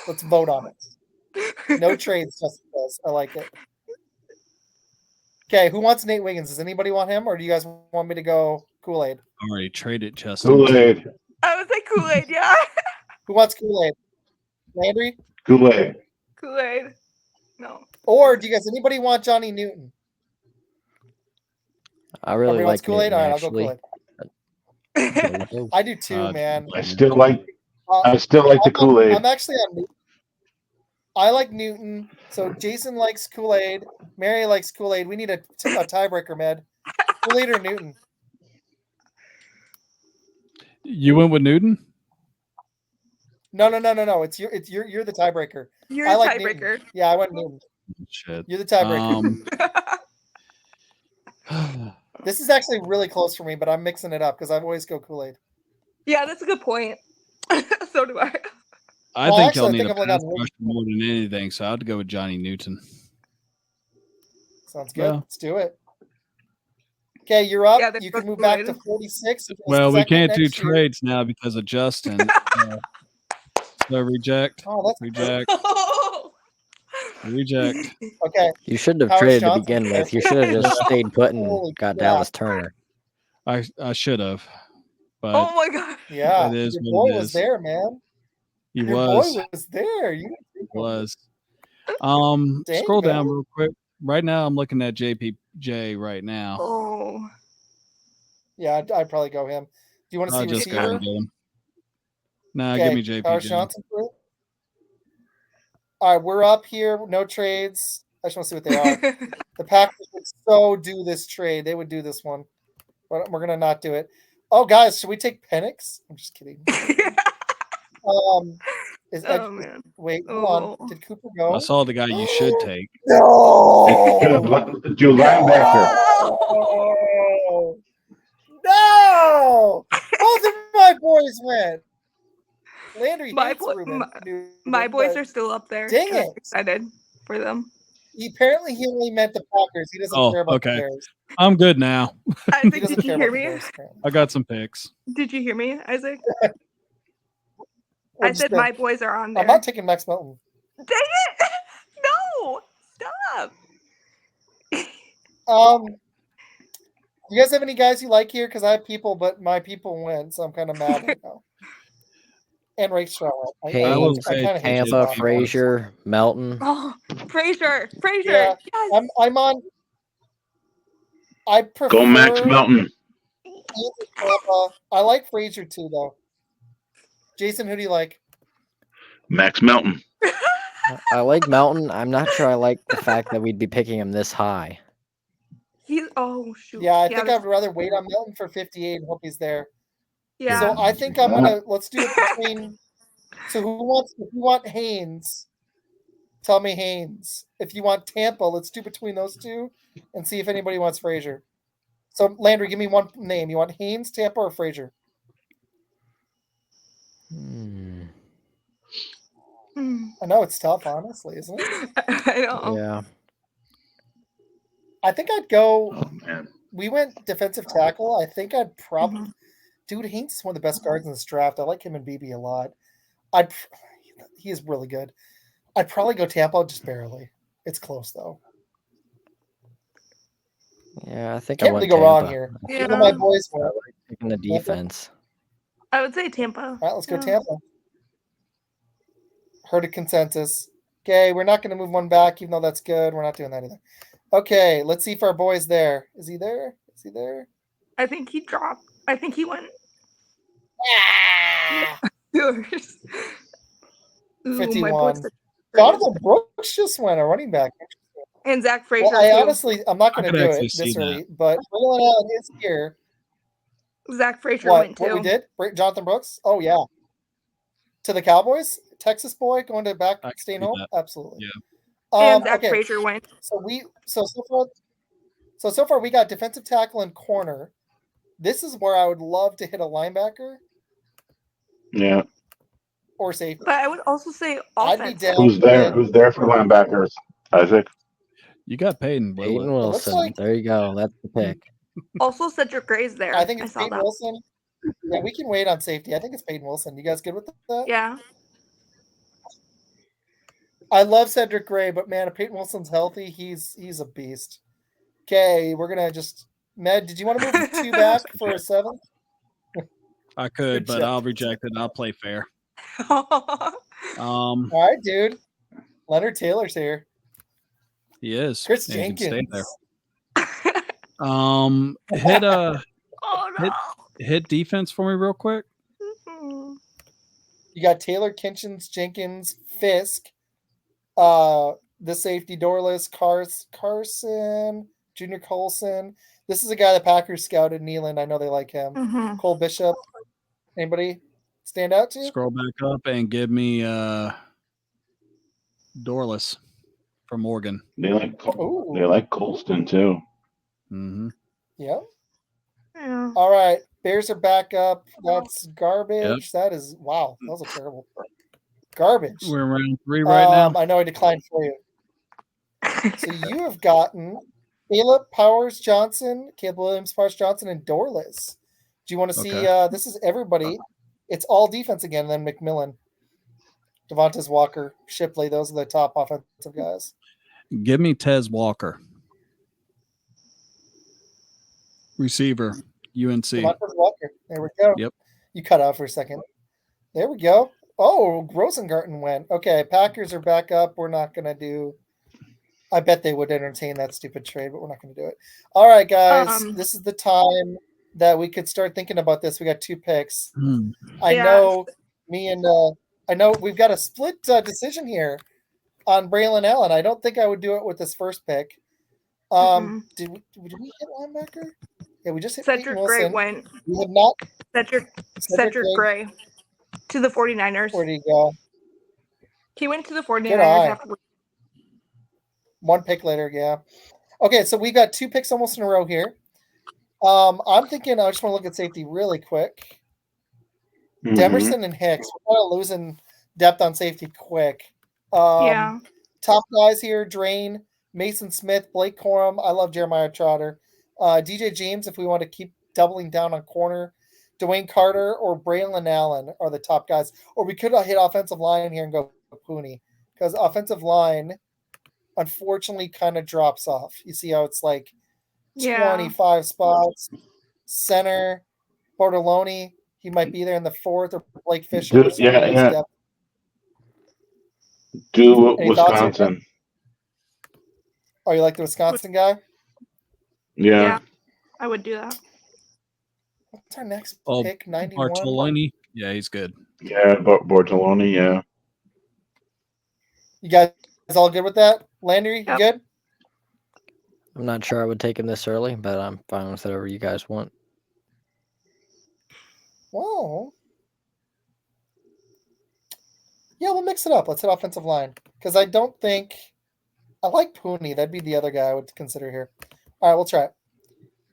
Let's vote on it. No trades, just because. I like it. Okay, who wants Nate Wiggins? Does anybody want him, or do you guys want me to go Kool-Aid? I already traded Justin. Kool-Aid. I was like Kool-Aid, yeah. Who wants Kool-Aid? Landry? Kool-Aid. Kool-Aid. No. Or do you guys anybody want Johnny Newton? I really Everybody wants like Kool-Aid? Newton, All right, I'll go actually. Kool-Aid. I do too, man. I I still like the I'm Kool-Aid. I'm actually on Newton. I like Newton. So Jason likes Kool-Aid. Mary likes Kool-Aid. We need a tiebreaker, Med. Kool-Aid or Newton? You went with Newton? No. It's you're the tiebreaker. You're I a like tiebreaker. Newton. Yeah, I went Newton. Shit. You're the tiebreaker. This is actually really close for me, but I'm mixing it up because I always go Kool-Aid. Yeah, that's a good point. So do I. I Well, think actually, y'all I need think a I'm like pass on- rusher more than anything, so I'd go with Johnny Newton. Sounds good. Yeah. Let's do it. Okay, you're up. Yeah, they're You can both move back to Kool-Aid. 46. Well, we Second can't do next year. trades now because of Justin. So reject, Oh, that's reject, Oh. reject. okay. You shouldn't have Howard traded to Johnson begin there. with. You should have just stayed put and Holy got crap. Dallas Turner. I should have, but Oh my god. Yeah, It is your what boy it was is. there, man. he Your was. boy was there. You Was. Dang, Scroll down man. real quick. Right now, I'm looking at JPJ right now. Oh. Yeah, I'd probably go him. Do you want to I'll see just go receiver? and get him. Nah, Okay, give me Howard JPJ. Johnson. All right, we're up here. No trades. I just want to see what they are. The Packers would so do this trade. They would do this one. But we're gonna not do it. Oh, guys, should we take Penix? I'm just kidding. Oh man. Wait, hold on. Oh. Did Cooper go? I saw the guy you should take. No. Do linebacker. No. Both of my boys went. Landry My hates boy- Ruben. my- Newman, My boys but are still up there. Dang and I'm it. excited for them. apparently he only meant the Packers. He doesn't Oh, care about the okay. Bears. I'm good now. He Isaac, doesn't did you care hear about the me? Bears. Apparently. I got some picks. Did you hear me, Isaac? Or I just said the- my boys are on there. I'm not taking Max Melton. Dang it! No! Stop! You guys have any guys you like here? Because I have people, but my people win, so I'm kind of mad right now. And Ray Stroud. I will Haynes, say kind of hate Tampa, Stroud. Frazier, Melton. Oh, Frazier! Frazier! Yeah, Yes! I'm on. I prefer Go Max Melton. Tampa. I like Frazier too, though. Jason, who do you like? Max Melton. I like Melton. I'm not sure I like the fact that we'd be picking him this high. He's shoot. Yeah, I think that's- I'd rather wait on Melton for 58 and hope he's there. yeah. So I think I'm gonna let's do it between. So if you want Haynes, tell me Haynes. If you want Tampa, let's do between those two and see if anybody wants Frazier. So Landry, give me one name. You want Haynes, Tampa, or Frazier? Hmm. Hmm. I know it's tough, honestly, isn't it? I know. Yeah. I think I'd go. Oh man. We went defensive tackle. I think I'd probably. Mhm. Dude, Haynes is one of the best guards in this draft. I like him and BB a lot. He is really good. I'd probably go Tampa just barely. It's close though. Yeah, I think I Can't went really go wrong Tampa. here. Yeah. Even my boys went. Picking the defense. I would say Tampa. All right, let's go Yeah. Tampa. Heard a consensus. Okay, we're not going to move one back, even though that's good. We're not doing that either. Okay, let's see if our boy's there. Is he there? Is he there? I think he dropped. I think he went. Ah! Steelers. Ooh, my 51. boys are- Jonathan Brooks just went a running back. And Zach Frazier. Well, I too. honestly, I'm not going I to could do actually it see this that. early, but Braylon Allen is here. Zach Frazier went What too. we did? Jonathan Brooks? Oh, yeah. To the Cowboys? Texas boy going to back, I can staying see home? that. Absolutely. Yeah. And Zach Okay. Frazier went. So so far we got defensive tackle and corner. This is where I would love to hit a linebacker Yeah. or safety. But I would also say I'd be offense. down. Who's there? Who's there for linebackers? Isaac. You got Peyton Peyton Willett. Wilson. like- There you go. That's the pick. Also, Cedric Gray's there. I think it's saw Peyton that. Wilson. Yeah, we can wait on safety. I think it's Peyton Wilson. You guys good with that? Yeah. I love Cedric Gray, but man, if Peyton Wilson's healthy, he's a beast. Okay, we're gonna just Med. Did you want to move two back for a 7th? I could, Good but job. I'll reject it. I'll play fair. All right, dude. Leonard Taylor's here. He is. Chris And he can Jenkins. stay there. Hit Oh no. hit defense for me real quick. Mhm. You got Taylor, Kinchins, Jenkins, Fisk, the safety Dorless, Carson, Junior Colson. This is a guy the Packers scouted. Nealand, I know they like him. Mhm. Cole Bishop. Anybody stand out to you? Scroll back up and give me Dorless from Oregon. They like Ooh. they like Colston too. Mm-hmm. Yeah. Yeah. All right. Bears are back up. That's garbage. That is wow. That was a terrible garbage. We're in round 3 right now. I know I declined for you. So you have gotten Caleb Powers Johnson, Caleb Williams Powers Johnson, and Dorless. Do you want to see? Okay. This is everybody. It's all defense again. And then McMillan, Devontae Walker, Shipley. Those are the top offensive guys. Give me Tez Walker. Receiver, UNC. Devontae Walker. There we go. Yep. You cut out for a second. There we go. Oh, Rosengarten went. Okay, Packers are back up. We're not gonna do. I bet they would entertain that stupid trade, but we're not going to do it. All right, guys. This is the time that we could start thinking about this. We got 2 picks. Hmm. I Yeah. know I know we've got a split decision here on Braylon Allen. I don't think I would do it with this first pick. Did we hit linebacker? Yeah, we just hit Peyton Cedric Gray Wilson. went. We have not. Cedric Gray to the 49ers. Where do you go? He went to the eye. 49ers after. One pick later, yeah. Okay, so we got 2 picks almost in a row here. I'm thinking I just want to look at safety really quick. Mhm. Demerson and Hicks. We're kind of losing depth on safety quick. Yeah. Top guys here: Drain, Mason Smith, Blake Corum. I love Jeremiah Trotter. DJ James, if we want to keep doubling down on corner. Dwayne Carter or Braylon Allen are the top guys. Or we could hit offensive line here and go Pooney. Because offensive line, unfortunately, kind of drops off. You see how it's like Yeah. 25 spots. Center, Bortoloni, he might be there in the 4th, or Blake Fisher. Do- So we yeah, lose yeah. depth. Do Any thoughts here, Wisconsin. Oh, you like the Wisconsin guy? Yeah. Yeah. I would do that. What's our next Oh, pick? 91. Bartoloni. Yeah, he's good. Yeah, Bortoloni, yeah. You guys all good with that? Landry, you Yep. good? I'm not sure I would take him this early, but I'm fine with whatever you guys want. Well, yeah, we'll mix it up. Let's hit offensive line. Because I don't think I like Pooney. That'd be the other guy I would consider here. All right, we'll try it.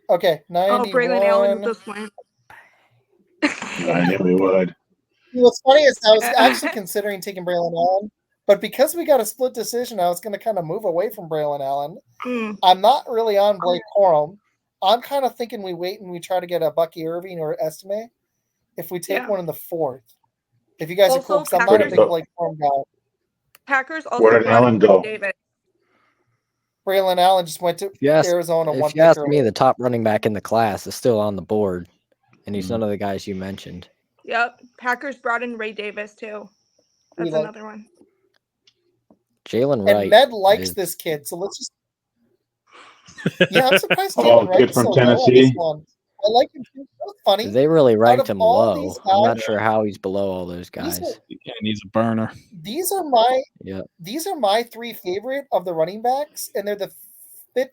Okay, 91. Oh, Braylon Allen at this point. I knew he would. What's funny is I was actually considering taking Braylon Allen, but because we got a split decision, I was going to kind of move away from Braylon Allen. Mm. I'm not really on Blake Corum. I'm kind of thinking we wait and we try to get a Bucky Irving or Estime if we take Yeah. one in the 4th. If you guys are cool, Also, because I'm not a Packers- big Blake Corum guy. Packers also Where did brought Allen in go? David. Braylon Allen just went to Yes, Arizona one If you ask pick me, early. the top running back in the class is still on the board, and he's Mm. none of the guys you mentioned. Yep. Packers brought in Ray Davis too. We That's like- another one. Jalen And Wright. Med likes is- this kid, so let's just. Yeah, I'm surprised Oh, Jalen Wright's kid from so low on this Tennessee? one. I like him too. That's funny. They really ranked of him all low. these I'm not guys- sure how he's below all those These guys. are- And he's a burner. These are my Yeah. these are my 3 favorite of the running backs, and they're the 5th,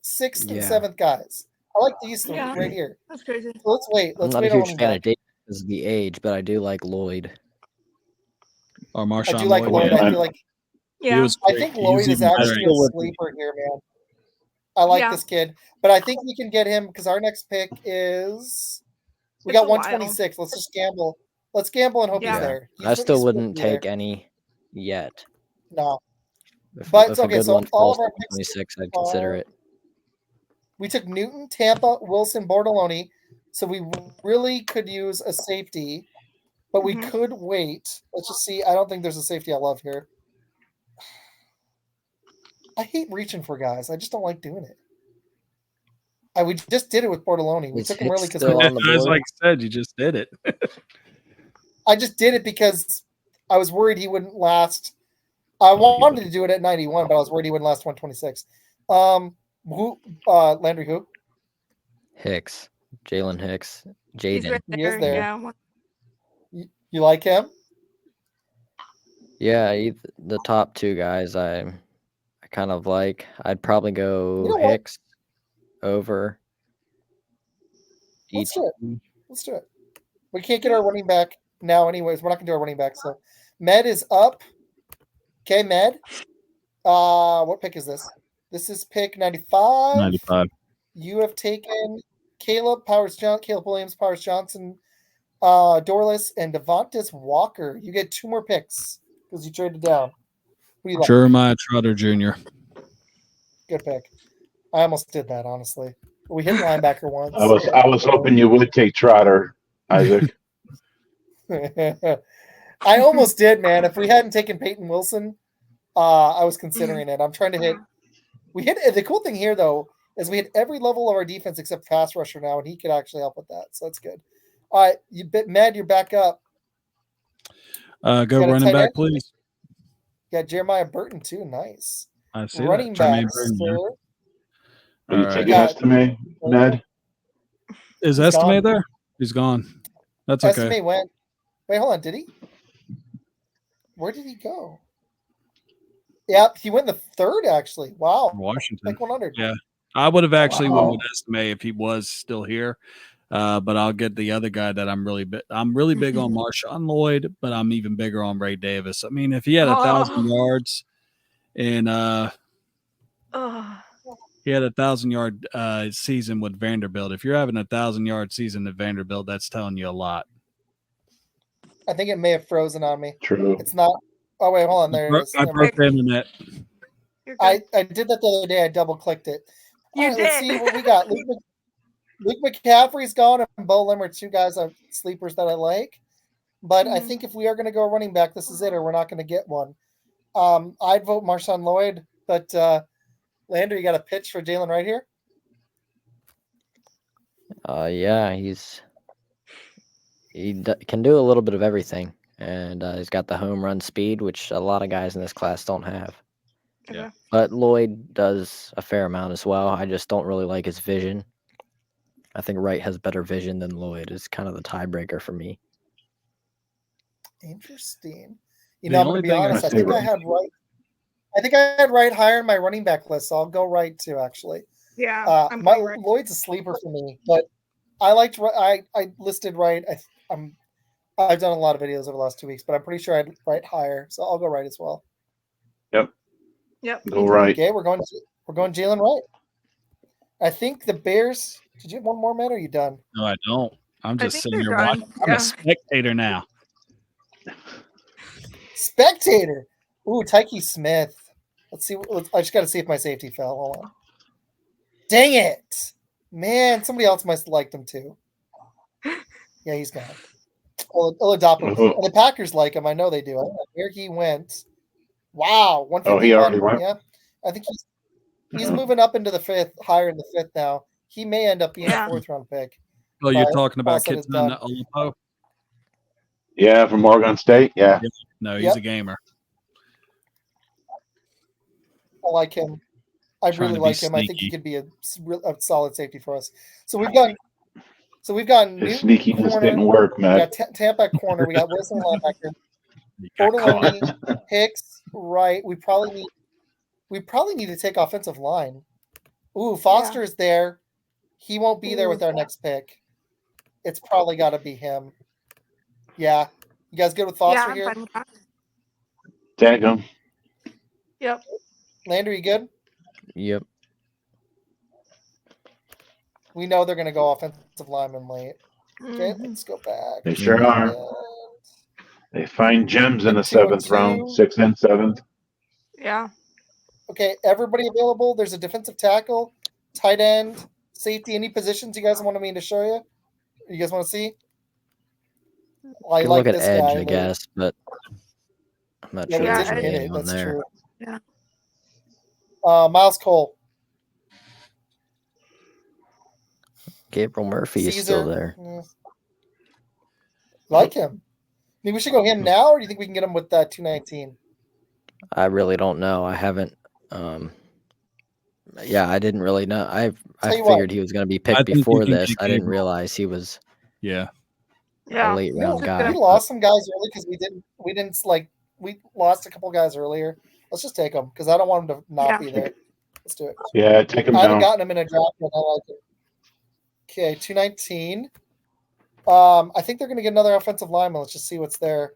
6th, and Yeah. 7th guys. I like these 3 Yeah. right here. That's crazy. So let's wait. I'm Let's not a wait on huge running fan back. of Davis because of the age, but I do like Lloyd. Or I Marshawn do like Lloyd. Lloyd. yeah. I feel like Yeah. He was I great. think He Lloyd was is even better actually in- a sleeper here, man. I like Yeah. this kid, but I think we can get him because our next pick is we It's got a while. 126. Let's just gamble. Let's gamble and hope Yeah. he's there. I still wouldn't take any yet. No. If, But if okay, a good so one all falls of our to picks 26, I'd consider are- it. We took Newton, Tampa, Wilson, Bortoloni. So we really could use a safety, but we Mhm. could wait. Let's just see. I don't think there's a safety I love here. I hate reaching for guys. I just don't like doing it. We just did it with Bortoloni. We Is took him early Hicks because still on the As board? like I said, you just did it. I just did it because I was worried he wouldn't last. I wanted to do it at 91, but I was worried he wouldn't last 126. Landry who? Hicks, Jalen Hicks, He's Jaden. right He is there. there. Yeah. You like him? Yeah, the top 2 guys I kind of like. I'd probably go You know what? Hicks over Let's each. do it. Let's do it. We can't get our running back now, anyways. We're not gonna do our running back. So Med is up. Okay, Med. What pick is this? This is pick 95. 95. You have taken Caleb Williams, Powers Johnson, Dorless, and Devontae Walker. You get 2 more picks because you traded down. Who do you like? Jeremiah Trotter Jr. Good pick. I almost did that, honestly. We hit linebacker once. I was hoping you would take Trotter, Isaac. I almost did, man. If we hadn't taken Peyton Wilson, I was considering it. I'm trying to hit. We hit the cool thing here, though, is we hit every level of our defense except pass rusher now, and he could actually help with that. So that's good. All right, Med, you're back up. Go Got a running tight back, end? please. You got Jeremiah Burton too. Nice. I see Running that. Jermaine backs. Burton, yeah. For, Are you All right. taking Yeah. Estimate, Ned? Is He's Estimate gone. there? He's gone. That's okay. Estimate went. Wait, hold on. Did he? Where did he go? Yep, he went in the 3rd, actually. Wow. Washington. Like 100. Yeah. I would have actually Wow. went with Estimate if he was still here. But I'll get the other guy that I'm really big on Marshawn Lloyd, but I'm even bigger on Ray Davis. I mean, if he had 1,000 yards in Oh, he had 1,000-yard season with Vanderbilt. If you're having 1,000-yard season at Vanderbilt, that's telling you a lot. I think it may have frozen on me. True. It's not. Oh wait, hold on. There it is. I Never broke mind. the internet. You're good. I did that the other day. I double clicked it. You Let's did. see what we got. Luke McCaffrey's gone, and Bo Lim are two guys are sleepers that I like. But I Mhm. think if we are going to go running back, this is it, or we're not going to get one. I'd vote Marshawn Lloyd, but Lander, you got a pitch for Jalen right here? Yeah, can do a little bit of everything, and he's got the home run speed, which a lot of guys in this class don't have. Yeah. Okay. But Lloyd does a fair amount as well. I just don't really like his vision. I think Wright has better vision than Lloyd. It's kind of the tiebreaker for me. Interesting. The I'm going only to be thing I honest. I say think I Wright. had Wright. I think I had Wright higher in my running back list, so I'll go Wright too. Actually, Yeah. I'm going right. Lloyd's a sleeper for me, but I liked. I listed Wright. I've done a lot of videos over the last 2 weeks, but I'm pretty sure I'd Wright higher, so I'll go Wright as well. Yep. Go right. Okay, we're going Jalen Wright. I think the Bears. Did you have one more, man? Or are you done? No, I don't. I'm I just think sitting they're here done. watching. I'm Yeah. a spectator now. Spectator. Ooh, Tyke Smith. Let's see. I just got to see if my safety fell. Hold on. Dang it, man! Somebody else must have liked him too. Yeah, he's gone. Oladapo. Oh. And the Packers like him. I know they do. Where he went. Wow, 151. Oh, he already went? Yeah, I think he's moving up into the fifth, higher in the fifth now. He may end up being Yeah. a 4th round pick. Oh, you're But talking about all said and Kitson done. Oladipo? Yeah, from Oregon State. Yeah. No, he's Yep. a gamer. I like him. I Trying really to be like him. I think he sneaky. could be a solid safety for us. So we've got His Newton sneakiness corner. didn't work, We Matt. got Tampa at corner. We got Wilson linebacker. You got Bortolini, caught. Hicks, right. We probably need to take offensive line. Ooh, Foster's there. He won't be there with our next pick. It's probably got to be him. Yeah. You guys good with Yeah, Foster I'm here? fine with that. Tag him. Yep. Lander, you good? Yep. We know they're going to go offensive lineman late. Okay, Mhm. let's go back. They sure are. They find gems in the Pick 2 and 7th round, 2. 6th and 7th. Yeah. Okay, everybody available. There's a defensive tackle, tight end, safety. Any positions you guys want me to show you? You guys want to see? I Could like look at this edge, guy. I Lou. guess, but I'm not Yeah, sure we Yeah, there's didn't really hit it. anyone That's there. true. Yeah. Miles Cole, Gabriel Murphy is still Caesar. there. Like him. Think we should go him now, or do you think we can get him with 219? I really don't know. I haven't. Yeah, I didn't really know. I Tell you what. figured he was going to be I picked think you before can this. get I didn't Gabriel. realize he was Yeah. a Yeah. late You know, round guy. we lost some guys early because we lost a couple guys earlier. Let's just take them because I don't want them to not Yeah. be there. Let's do it. Yeah, take him I haven't down. gotten him in a draft, but I like it. Okay, 219. I think they're going to get another offensive lineman. Let's just see what's there.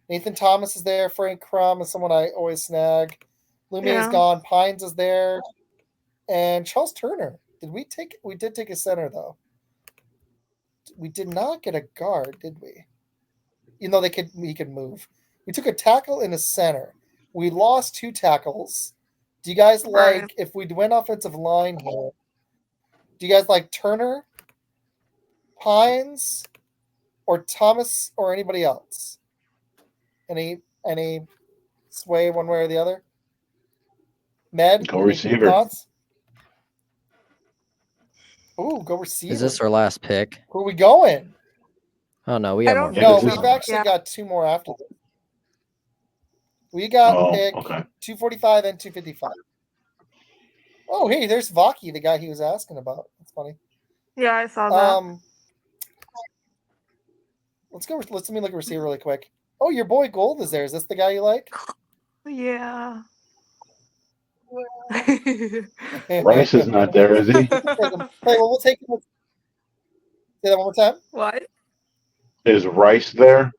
Nathan Thomas is there. Frank Crum is someone I always snag. Lumiere is Yeah. gone. Pines is there. And Charles Turner. We did take a center, though. We did not get a guard, did we? You know, he could move. We took a tackle and a center. We lost 2 tackles. Do you guys Right. like, if we went offensive line here, do you guys like Turner, Pines, or Thomas, or anybody else? Any sway one way or the other? Med? Go any receiver. thoughts? Ooh, go receiver. Is this our last pick? Who are we going? Oh no, we I have more don't picks. No, this we've is- actually Yeah. got 2 more after this. We got Oh, pick okay. 245 and 255. Oh, hey, there's Vaki, the guy he was asking about. That's funny. Yeah, I saw that. Let me look at receiver really quick. Oh, your boy Gold is there. Is this the guy you like? Yeah. Rice is not there, is he? Hey, well, we'll take him. Say that one more time. What? Is Rice there?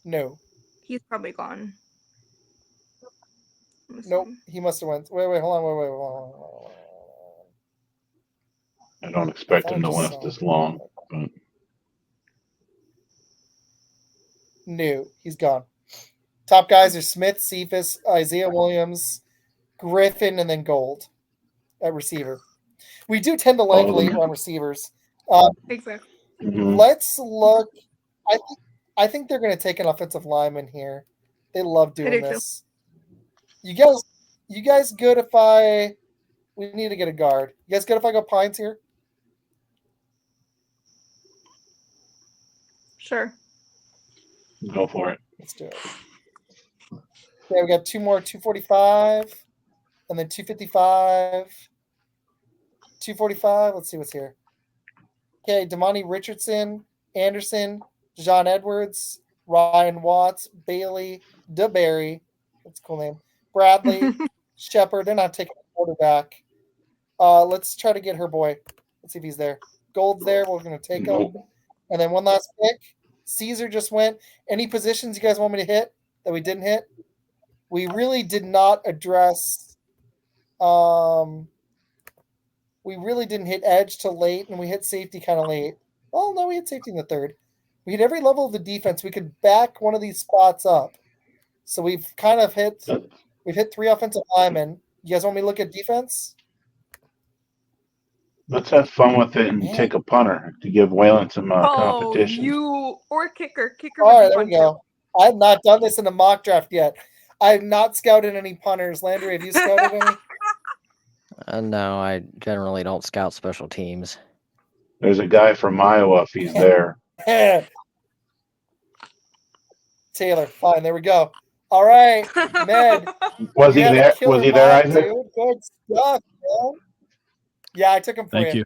No, He's probably gone. nope. He must have went. Wait, hold on. Wait, hold on. I don't expect I him to just last saw this him. long. But Newt. He's gone. Top guys are Smith, Cephas, Isaiah Williams, Griffin, and then Gold at receiver. We do tend to like All of them. late round receivers. Exactly. Mhm. Let's look. I think they're going to take an offensive lineman here. They love I doing do too. this. You guys good if we need to get a guard. You guys good if I go Pines here? Sure. Go for it. Let's do it. Okay, we got two more 245 and then 255. 245. Let's see what's here. Okay, Damani Richardson, Anderson, John Edwards, Ryan Watts, Bailey, DeBerry. That's a cool name. Bradley, Shepard. They're not taking a quarterback. Let's try to get her boy. Let's see if he's there. Gold's there. We're going to take him. Nope. And then one last pick. Caesar just went. Any positions you guys want me to hit that we didn't hit? We really did not address. We really didn't hit edge till late, and we hit safety kind of late. Oh no, we hit safety in the third. We hit every level of the defense. We could back one of these spots up. So we've kind of hit. We've hit 3 offensive linemen. You guys want me to look at defense? Let's have fun with it and take a punter to give Wayland some competition. You or kicker. Kicker. All would right, be there fun we go. I have not done this in a mock draft yet. I have not scouted any punters. Landry, have you scouted any? No, I generally don't scout special teams. There's a guy from Iowa if he's there. Taylor, fine. There we go. All right, Med. Was he you had a there? killer Was he there, mock, Isaac? dude. Good stuff, man. Yeah, I took him for Thank you.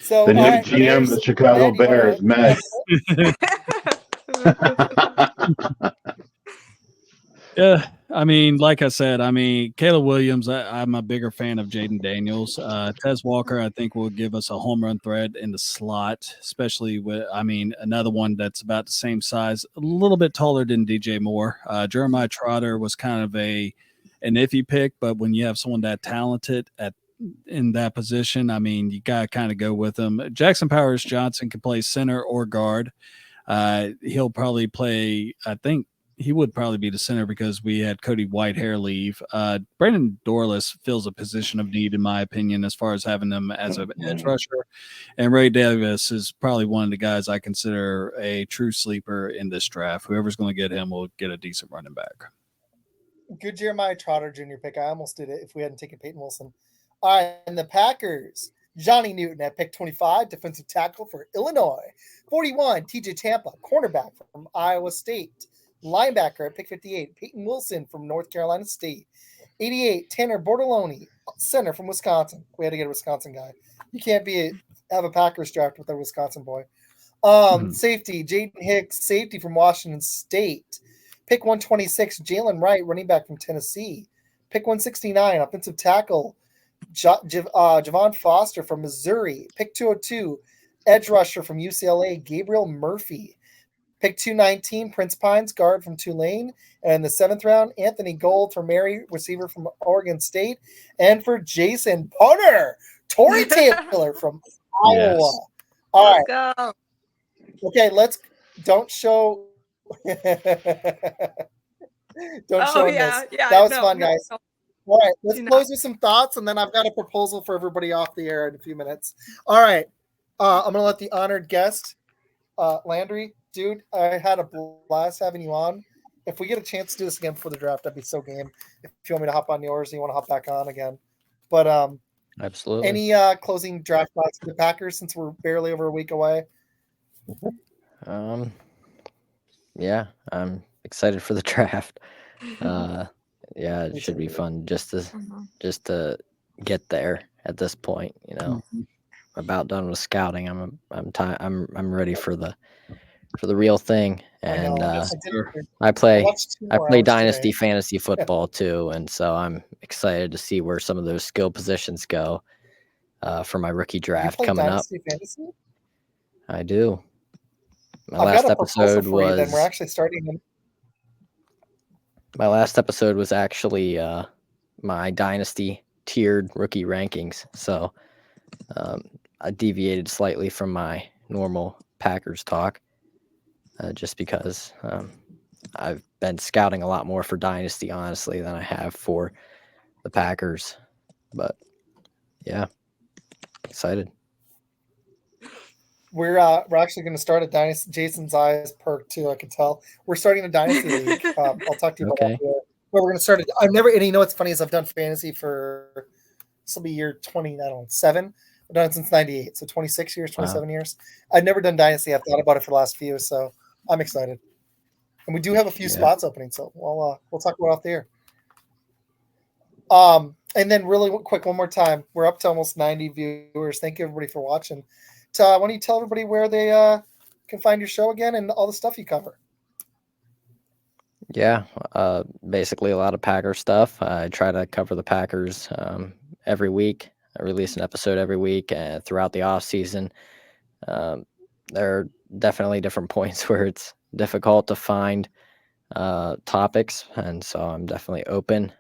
So The new all right, GM of there's- the Chicago Med, you Bears, wanna- Meg. Yeah, I mean, like I said, Caleb Williams, I'm a bigger fan of Jaden Daniels. Tez Walker, I think, will give us a home run threat in the slot, especially with, another one that's about the same size, a little bit taller than DJ Moore. Jeremiah Trotter was kind of an iffy pick, but when you have someone that talented in that position, you got to kind of go with him. Jackson Powers Johnson can play center or guard. He'll probably play, I think, he would probably be the center because we had Cody Whitehair leave. Brandon Dorless fills a position of need, in my opinion, as far as having him as an edge rusher. And Ray Davis is probably one of the guys I consider a true sleeper in this draft. Whoever's going to get him will get a decent running back. Good Jeremiah Trotter Jr. pick. I almost did it if we hadn't taken Peyton Wilson. All right, and the Packers. Johnny Newton at pick 25, defensive tackle for Illinois. 41, TJ Tampa, cornerback from Iowa State. Linebacker at pick 58, Peyton Wilson from North Carolina State. 88, Tanner Bortoloni, center from Wisconsin. We had to get a Wisconsin guy. You can't have a Packers draft with a Wisconsin boy. Safety, Jaden Hicks, safety from Washington State. Pick 126, Jalen Wright, running back from Tennessee. Pick 169, offensive tackle, Javon Foster from Missouri. Pick 202, edge rusher from UCLA, Gabriel Murphy. Pick 219, Prince Pines, guard from Tulane. And in the 7th round, Anthony Gold for Mary, receiver from Oregon State. And for Jason Punter, Torrey Taylor from Iowa. Yes. All right. Let's go. Okay, don't show. Don't show him yeah, this. yeah. That was no, fun, no, guys. no. All right, let's Do not. close with some thoughts, and then I've got a proposal for everybody off the air in a few minutes. All right, I'm going to let the honored guest, Landry, dude, I had a blast having you on. If we get a chance to do this again before the draft, I'd be so game. If you want me to hop on yours, and you want to hop back on again. But Absolutely. any closing draft thoughts for the Packers since we're barely over a week away? Yeah, I'm excited for the draft. Yeah, it Me should too, be dude. fun just to get there at this point. About done with scouting. I'm ready for the real thing. And I play Dynasty Fantasy Football too, and so I'm excited to see where some of those skill positions go for my rookie draft coming up. Fantasy? I do. My I've last got a proposal episode for you, then. was We're actually starting. my last episode was actually my Dynasty tiered rookie rankings. So I deviated slightly from my normal Packers talk, just because I've been scouting a lot more for Dynasty, honestly, than I have for the Packers. But yeah, excited. We're actually going to start a dynasty. Jason's eyes perked too. I can tell. We're starting a dynasty league. I'll talk to you about Okay. that. Where we're going to start it. I've never. And you know what's funny is I've done fantasy for this will be year 7. I've done it since '98, so 26 years, 27 years. I've never done dynasty. I've thought about it for the last few, so I'm excited. And we do have a few spots opening, so we'll talk about off the air. And then really quick, one more time. We're up to almost 90 viewers. Thank you everybody for watching. Why don't you tell everybody where they can find your show again and all the stuff you cover? Yeah, basically a lot of Packer stuff. I try to cover the Packers every week. I release an episode every week throughout the off season. There are definitely different points where it's difficult to find topics, and so I'm definitely open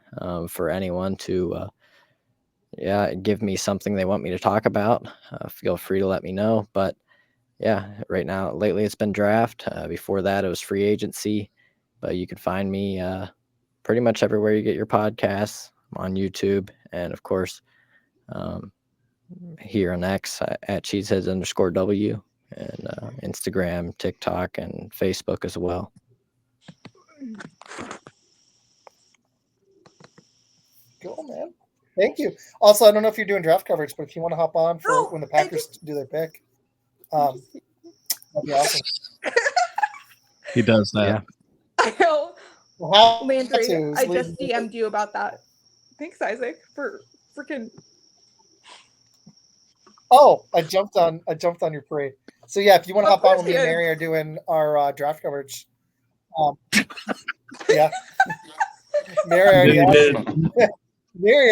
for anyone to give me something they want me to talk about. Feel free to let me know. But yeah, right now, lately it's been draft. Before that, it was free agency. But you can find me pretty much everywhere you get your podcasts, on YouTube, and of course here on X at cheeseheads_W, and Instagram, TikTok, and Facebook as well. Cool, man. Thank you. Also, I don't know if you're doing draft coverage, but if you want to hop on for when the Packers do their pick, that'd be awesome. He does that. Yeah. I know. Well, Landry, I just DM'd you about that. Thanks, Isaac, for freaking. Oh, I jumped on your parade. So yeah, if you want to Of hop on course with me you and did. Mary are doing our draft coverage. Yeah. Mary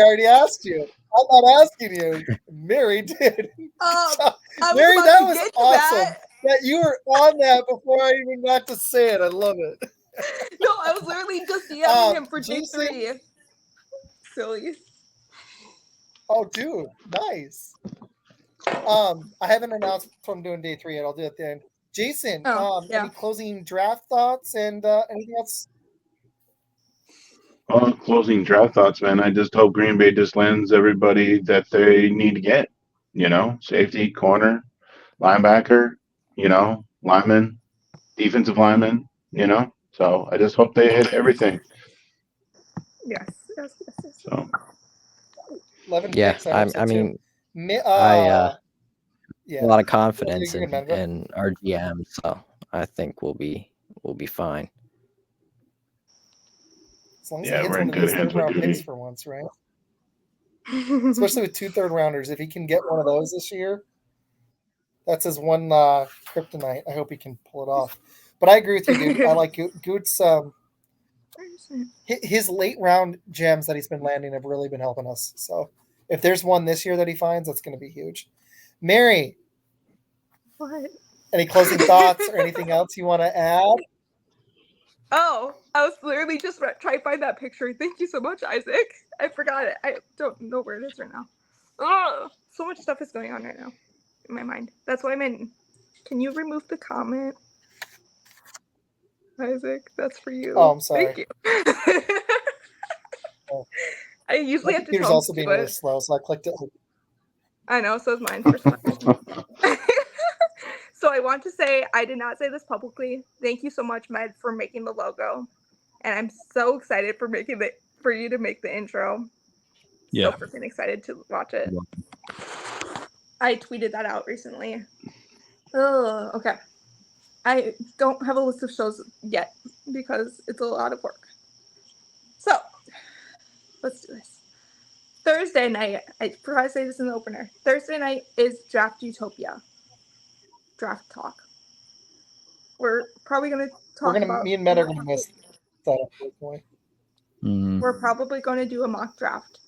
already asked you. I'm not asking you. Mary did. Mary, that was awesome. That you were on that before I even got to say it. I love it. No, I was literally just DMing him for day 3. Silly. Oh, dude, nice. I haven't announced if I'm doing day 3 yet. I'll do it at the end. Jason, any closing draft thoughts and anything else? Closing draft thoughts, man. I just hope Green Bay just lands everybody that they need to get. Safety, corner, linebacker, lineman, defensive lineman, So I just hope they hit everything. Yes. So 11 Yeah, picks, I mean, yeah. a lot of confidence in our GM, so I think we'll be fine. As long as he hits one of these third-round picks for once, right? Especially with 2 third-rounders. If he can get one of those this year, that's his one kryptonite. I hope he can pull it off. But I agree with you, dude. I like Goot's. His late-round gems that he's been landing have really been helping us. So if there's one this year that he finds, that's going to be huge. Mary, What? Any closing thoughts or anything else you want to add? Oh, I was literally just trying to find that picture. Thank you so much, Isaac. I forgot it. I don't know where it is right now. Oh, so much stuff is going on right now in my mind. That's why I'm in. Can you remove the comment? Isaac, that's for you. Oh, I'm sorry. Thank you. I usually have to computer's tell also being really slow, so I clicked it. I know, so is mine for some reason. So I want to say, I did not say this publicly. Thank you so much, Med, for making the logo. And I'm so excited for you to make the intro. Yeah. So freaking excited to watch it. I tweeted that out recently. Oh, okay. I don't have a list of shows yet because it's a lot of work. So let's do this. Thursday night, I forgot to say this in the opener. Thursday night is Draft Utopia. Draft talk. We're probably going to talk about. Me and Matt are going to miss that at this point. We're probably going to do a mock draft.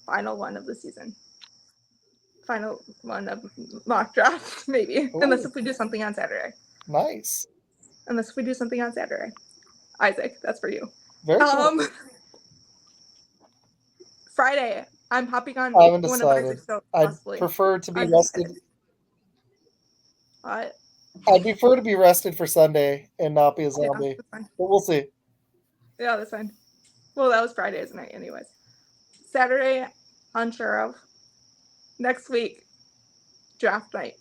Final one of the season. Final one of mock draft, maybe. Ooh. Unless if we do something on Saturday. Nice. Unless if we do something on Saturday. Isaac, that's for you. Very cool. Friday, I'm hopping on I haven't one decided. of Isaac's shows. I'd prefer to be rested. What? I'd prefer to be rested for Sunday and not be a Yeah, zombie, that's fine. but we'll see. Yeah, that's fine. Well, that was Friday's night, anyways. Saturday, unsure of. Next week, draft night.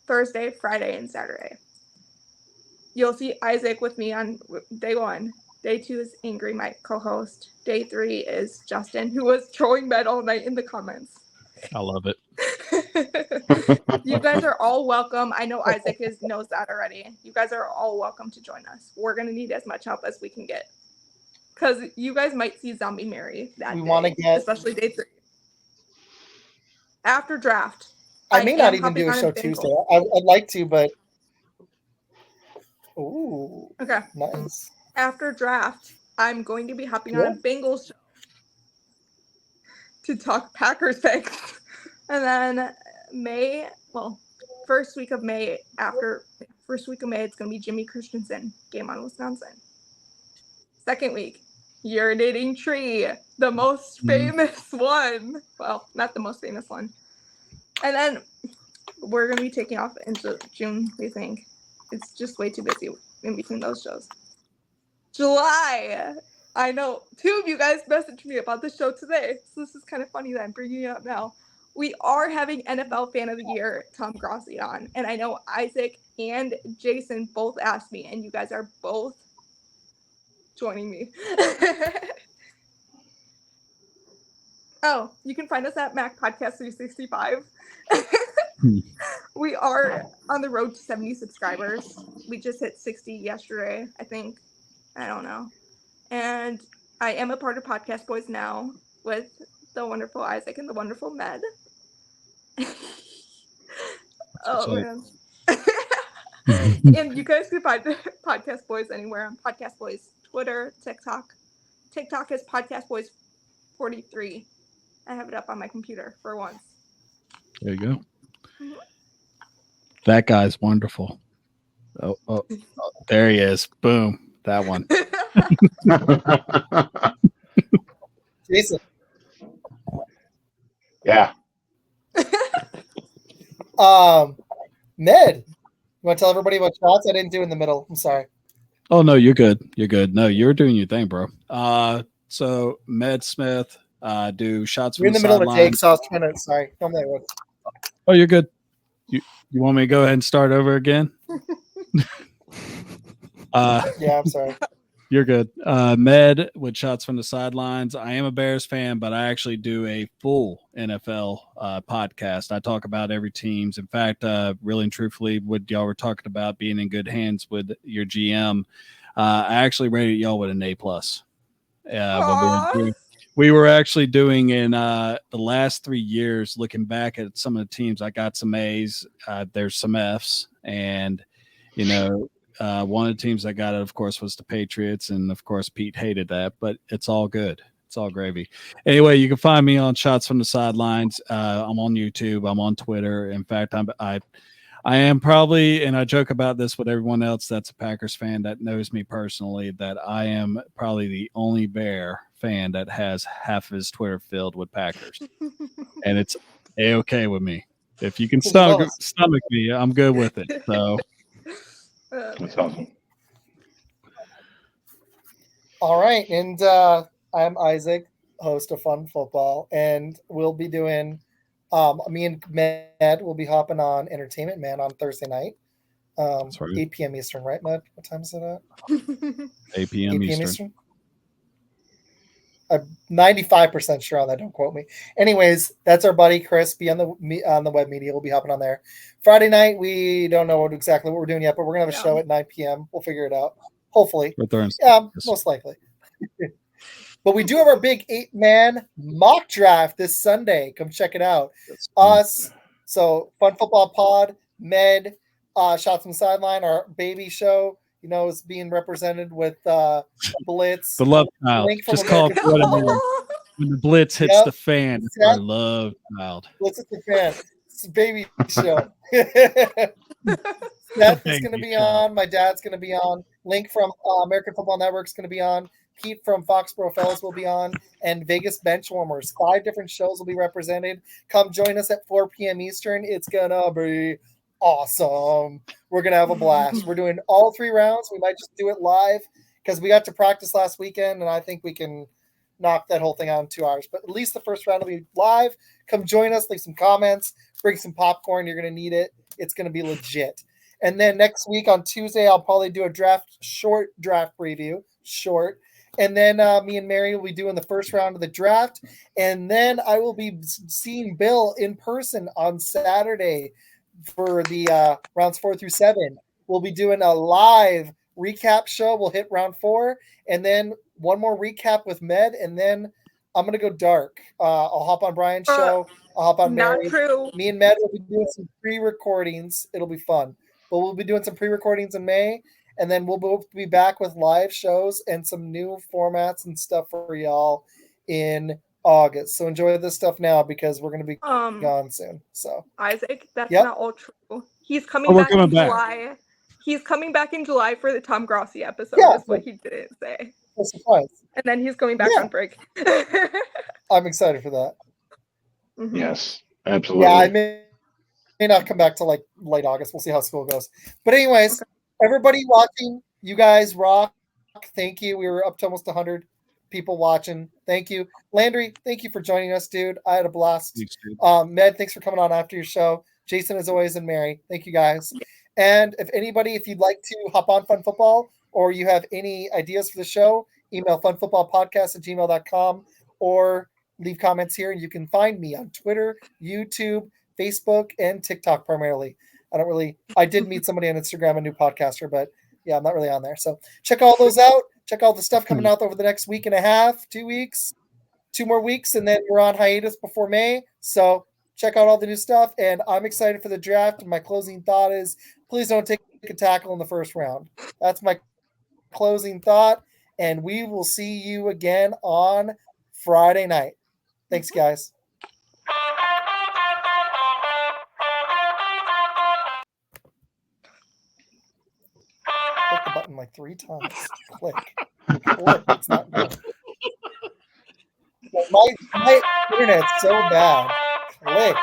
Thursday, Friday, and Saturday. You'll see Isaac with me on day 1. Day 2 is Angry, my co-host. Day 3 is Justin, who was trolling Med all night in the comments. I love it. You guys are all welcome. I know Isaac knows that already. You guys are all welcome to join us. We're going to need as much help as we can get. Because you guys might see Zombie Mary that We day, wanna get- especially day 3. After draft. I may not am even do a hopping show on Bengals. Tuesday. I'd like to, but ooh, Okay. nice. After draft, I'm going to be hopping Yeah. on a Bengals show to talk Packers picks. And then first week of May, it's going to be Jimmy Christensen, Game on Wisconsin. Second week, Urinating Tree, the most famous one. Well, not the most famous one. And then we're going to be taking off into June, we think. It's just way too busy in between those shows. July. I know 2 of you guys messaged me about the show today, so this is kind of funny that I'm bringing it up now. We are having NFL Fan of the Year Tom Grossi on, and I know Isaac and Jason both asked me, and you guys are both joining me. Oh, you can find us at Mac Podcast 365. We are on the road to 70 subscribers. We just hit 60 yesterday, I think. I don't know. And I am a part of Podcast Boys now with the wonderful Isaac and the wonderful Med. Oh, man. And you guys can find the Podcast Boys anywhere on Podcast Boys Twitter, TikTok. TikTok is Podcast Boys 43. I have it up on my computer for once. There you go. That guy's wonderful. Oh, there he is. Boom. That one. Jason. Yeah. Ned, you want to tell everybody about shots? I didn't do in the middle. I'm sorry. Oh no, you're good. You're good. No, you're doing your thing, bro. So Med Smith, do shots You're from in the the middle of a take, sideline. so I was trying to. Sorry. Normally I would. Oh, you're good. You want me to go ahead and start over again? Yeah, I'm sorry. You're good. Med with shots from the sidelines. I am a Bears fan, but I actually do a full NFL podcast. I talk about every team's. In fact, really and truthfully, what y'all were talking about being in good hands with your GM, I actually rated y'all with an A+. We were actually doing in the last 3 years, looking back at some of the teams. I got some A's. There's some F's, and one of the teams I got it, of course, was the Patriots, and of course Pete hated that, but it's all good. It's all gravy. Anyway, you can find me on Shots from the Sidelines. I'm on YouTube. I'm on Twitter. In fact, I am probably, and I joke about this with everyone else that's a Packers fan that knows me personally, that I am probably the only Bear fan that has half of his Twitter filled with Packers, and it's A-okay with me. If you can stomach me, I'm good with it. So. That's awesome. All right, and I'm Isaac, host of Fun Football, and we'll be doing. Me and Matt will be hopping on Entertainment Man on Thursday night, right. 8 p.m. Eastern, right, Matt? What time is it at? 8 p.m. Eastern. I'm 95% sure on that. Don't quote me. Anyways, that's our buddy Chris. Be on the web media. We'll be hopping on there. Friday night, we don't know exactly what we're doing yet, but we're gonna have a show at 9 p.m. We'll figure it out. Hopefully, most likely. But we do have our big 8-man mock draft this Sunday. Come check it out. Us, so Fun Football Pod, Med, Shots from the Sideline, our baby show. Is being represented with Blitz. The love child. Just call it what it is. When the Blitz hits the fan, it's our love child. Blitz hits the fan. It's a baby show. Seth is going to be on. My dad's going to be on. Link from American Football Network is going to be on. Pete from Foxborough Fellas will be on. And Vegas Benchwarmers. 5 different shows will be represented. Come join us at 4 p.m. Eastern. It's going to be Awesome. We're going to have a blast. We're doing all 3 rounds. We might just do it live because we got to practice last weekend, and I think we can knock that whole thing out in 2 hours. But at least the first round will be live. Come join us. Leave some comments. Bring some popcorn. You're going to need it. It's going to be legit. And then next week on Tuesday, I'll probably do a short draft preview. Short. And then me and Mary will be doing the first round of the draft. And then I will be seeing Bill in person on Saturday for the rounds 4 through 7. We'll be doing a live recap show. We'll hit round 4. And then one more recap with Med. And then I'm going to go dark. I'll hop on Brian's show. I'll hop on Not Mary's. true. Me and Med will be doing some pre-recordings. It'll be fun. But we'll be doing some pre-recordings in May. And then we'll both be back with live shows and some new formats and stuff for y'all in August. So enjoy this stuff now because we're going to be gone soon. So Isaac, that's Yep. not all true. He's coming we're back coming in back. July. He's coming back in July for the Tom Grossi episode. Yeah, Is what he didn't say. no surprise. And then he's going back Yeah. on break. I'm excited for that. Mhm. Yes, absolutely. Yeah, I may not come back till like late August. We'll see how school goes. But anyways, everybody watching, you guys rock. Thank you. We were up to almost 100 people watching. Thank you. Landry, thank you for joining us, dude. I had a blast. Thanks, dude. Med, thanks for coming on after your show. Jason, as always, and Mary, thank you guys. And if you'd like to hop on Fun Football or you have any ideas for the show, email funfootballpodcast@gmail.com or leave comments here. And you can find me on Twitter, YouTube, Facebook, and TikTok primarily. I did meet somebody on Instagram, a new podcaster, but yeah, I'm not really on there. So check all those out. Check all the stuff coming out over the next week and a half, 2 weeks, 2 more weeks, and then we're on hiatus before May. So check out all the new stuff. And I'm excited for the draft. My closing thought is please don't take a tackle in the first round. That's my closing thought. And we will see you again on Friday night. Thanks, guys. Click the button like 3 times. Click. It's not good. My internet's so bad. Click.